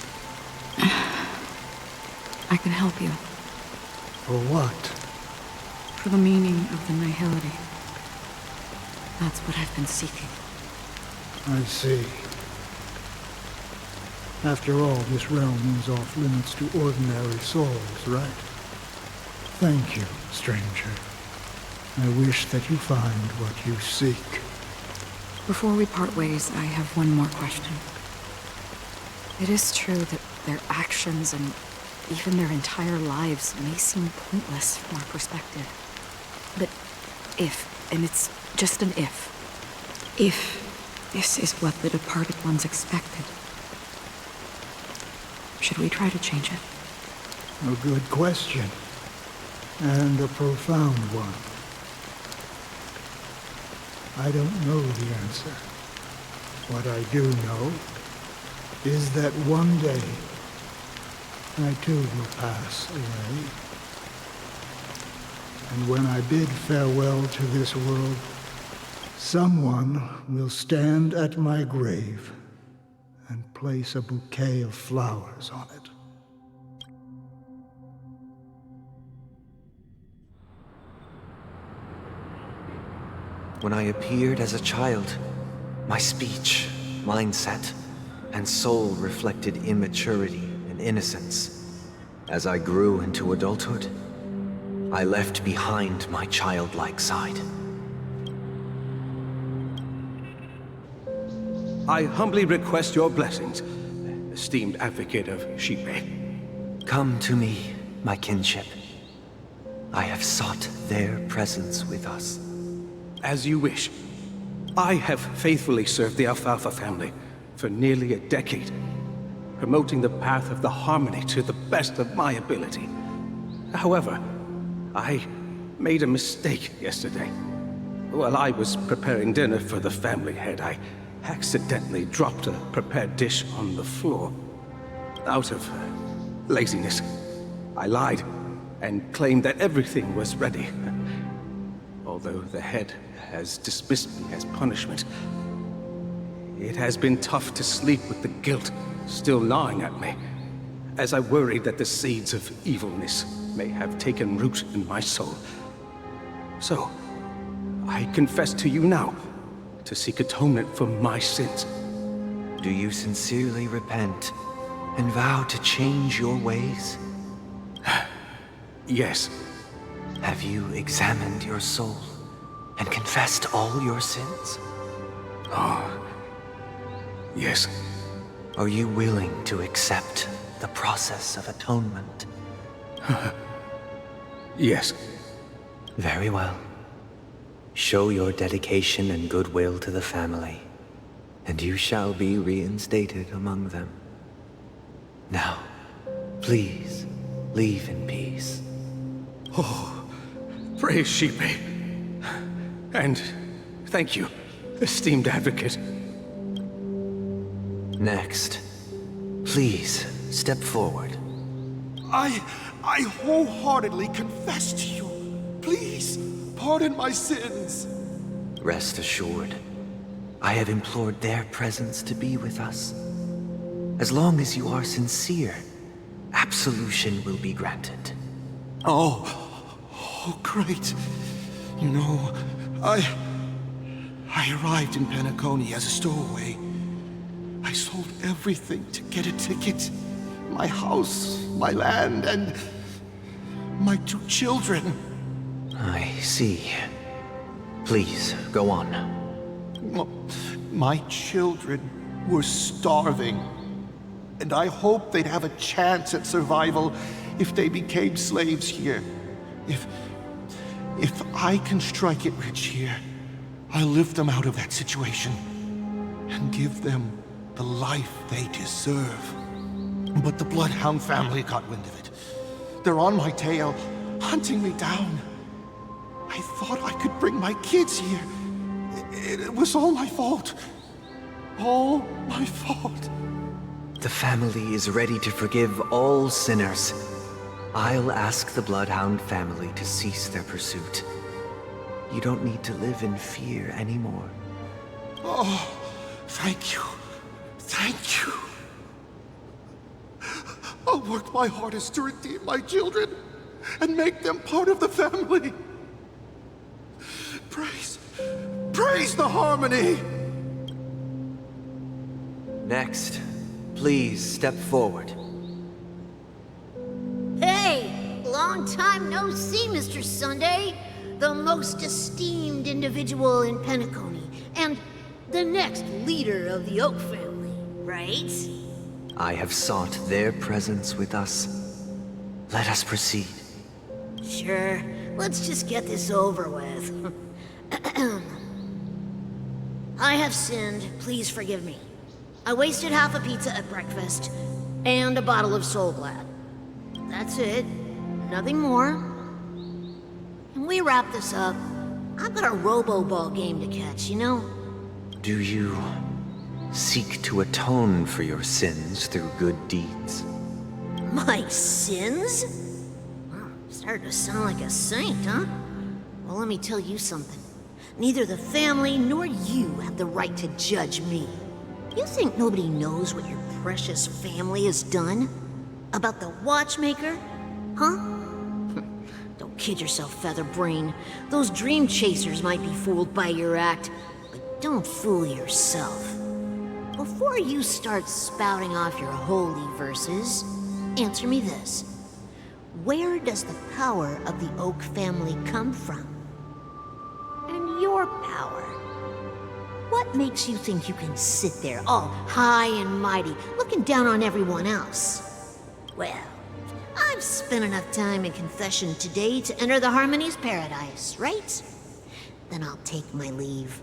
I can help you. For what? For the meaning of the nihility. That's what I've been seeking. I see. After all, this realm is off limits to ordinary souls, right? Thank you, stranger. I wish that you find what you seek. Before we part ways, I have one more question. It is true that their actions and even their entire lives may seem pointless from our perspective. But if, and it's just an if this is what the departed ones expected, should we try to change it? A good question. And a profound one. I don't know the answer. What I do know is that one day I too will pass away. And when I bid farewell to this world, someone will stand at my grave and place a bouquet of flowers on it. When I appeared as a child, my speech, mindset, and soul reflected immaturity and innocence. As I grew into adulthood, I left behind my childlike side. I humbly request your blessings, esteemed advocate of Shipe. Come to me, my kinship. I have sought their presence with us. As you wish. I have faithfully served the Alfalfa family for nearly a decade, promoting the path of the harmony to the best of my ability. However, I made a mistake yesterday. While I was preparing dinner for the family head, I accidentally dropped a prepared dish on the floor. Out of laziness, I lied and claimed that everything was ready. Although the head has dismissed me as punishment, it has been tough to sleep with the guilt still gnawing at me, as I worried that the seeds of evilness may have taken root in my soul. So, I confess to you now, to seek atonement for my sins. Do you sincerely repent and vow to change your ways? Yes. Have you examined your soul and confessed all your sins? Oh, yes. Are you willing to accept the process of atonement? Yes. Very well. Show your dedication and goodwill to the family, and you shall be reinstated among them. Now, please, leave in peace. Oh, praise Shipe. And thank you, esteemed advocate. Next, please step forward. I wholeheartedly confess to you. Please, pardon my sins. Rest assured, I have implored their presence to be with us. As long as you are sincere, absolution will be granted. Oh, great. You know, I arrived in Penacony as a stowaway. I sold everything to get a ticket. My house, my land, and my 2 children. I see. Please, go on. My children were starving, and I hoped they'd have a chance at survival if they became slaves here. If I can strike it rich here, I'll lift them out of that situation and give them the life they deserve. But the Bloodhound family got wind of it. They're on my tail, hunting me down. I thought I could bring my kids here. It was all my fault. All my fault. The family is ready to forgive all sinners. I'll ask the Bloodhound family to cease their pursuit. You don't need to live in fear anymore. Oh, thank you. Thank you. I'll work my hardest to redeem my children and make them part of the family. Praise the harmony! Next, please step forward. Hey! Long time no see, Mr. Sunday. The most esteemed individual in Penacony, and the next leader of the Oak family, right? I have sought their presence with us. Let us proceed. Sure. Let's just get this over with. I have sinned. Please forgive me. I wasted half a pizza at breakfast, and a bottle of Soul Glad. That's it. Nothing more. Can we wrap this up? I've got a Robo-Ball game to catch, you know? Do you seek to atone for your sins through good deeds? My sins? Wow, started to sound like a saint, huh? Well, let me tell you something. Neither the family nor you have the right to judge me. You think nobody knows what your precious family has done? About the watchmaker? Huh? Don't kid yourself, Featherbrain. Those dream chasers might be fooled by your act, but don't fool yourself. Before you start spouting off your holy verses, answer me this. Where does the power of the Oak family come from? And your power? What makes you think you can sit there all high and mighty, looking down on everyone else? Well, I've spent enough time in confession today to enter the Harmony's paradise, right? Then I'll take my leave.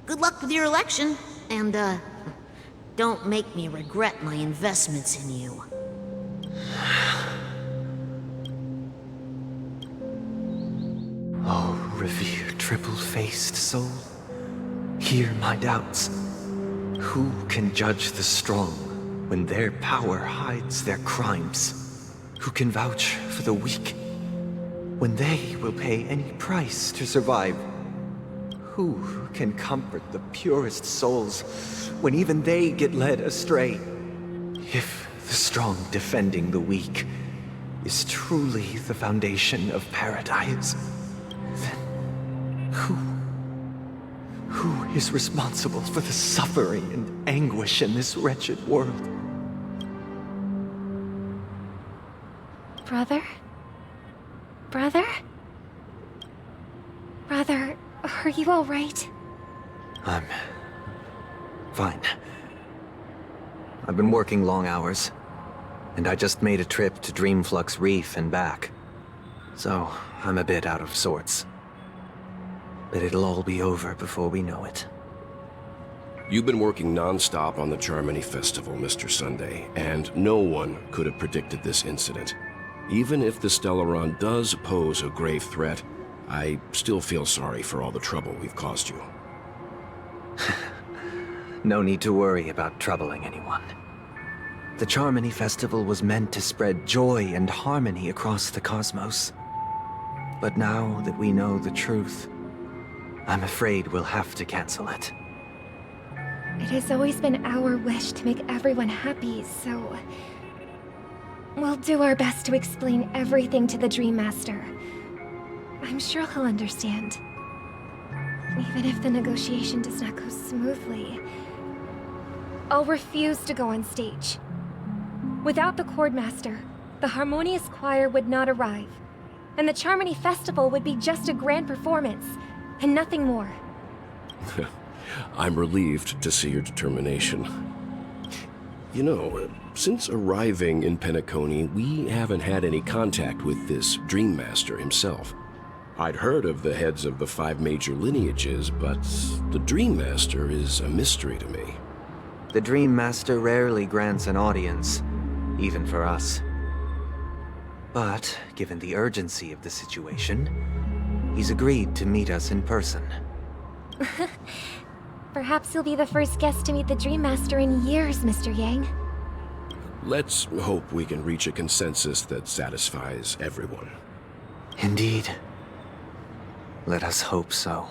Good luck with your election, and, don't make me regret my investments in you. Oh, revered triple-faced soul, hear my doubts. Who can judge the strong when their power hides their crimes? Who can vouch for the weak when they will pay any price to survive? Who can comfort the purest souls when even they get led astray? If the strong defending the weak is truly the foundation of paradise, then who is responsible for the suffering and anguish in this wretched world? Brother? Brother? Brother, are you all right? I'm fine. I've been working long hours, and I just made a trip to Dreamflux Reef and back. So, I'm a bit out of sorts. But it'll all be over before we know it. You've been working non-stop on the Charmony Festival, Mr. Sunday, and no one could have predicted this incident. Even if the Stellaron does pose a grave threat, I still feel sorry for all the trouble we've caused you. No need to worry about troubling anyone. The Charmony Festival was meant to spread joy and harmony across the cosmos. But now that we know the truth, I'm afraid we'll have to cancel it. It has always been our wish to make everyone happy, so... we'll do our best to explain everything to the Dream Master. I'm sure he'll understand. Even if the negotiation does not go smoothly, I'll refuse to go on stage. Without the Chordmaster, the Harmonious Choir would not arrive, and the Charmony Festival would be just a grand performance, and nothing more. I'm relieved to see your determination. You know, since arriving in Penacony, we haven't had any contact with this Dream Master himself. I'd heard of the heads of the 5 major lineages, but the Dream Master is a mystery to me. The Dream Master rarely grants an audience, even for us. But, given the urgency of the situation, he's agreed to meet us in person. Perhaps you'll be the first guest to meet the Dream Master in years, Mr. Yang. Let's hope we can reach a consensus that satisfies everyone. Indeed. Let us hope so.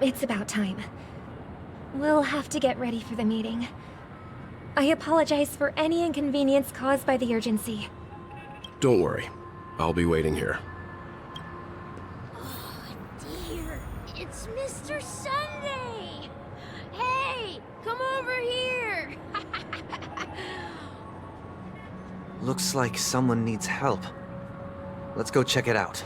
It's about time. We'll have to get ready for the meeting. I apologize for any inconvenience caused by the urgency. Don't worry. I'll be waiting here. Dear, it's Mr. Sunday! Hey, come over here! Looks like someone needs help. Let's go check it out.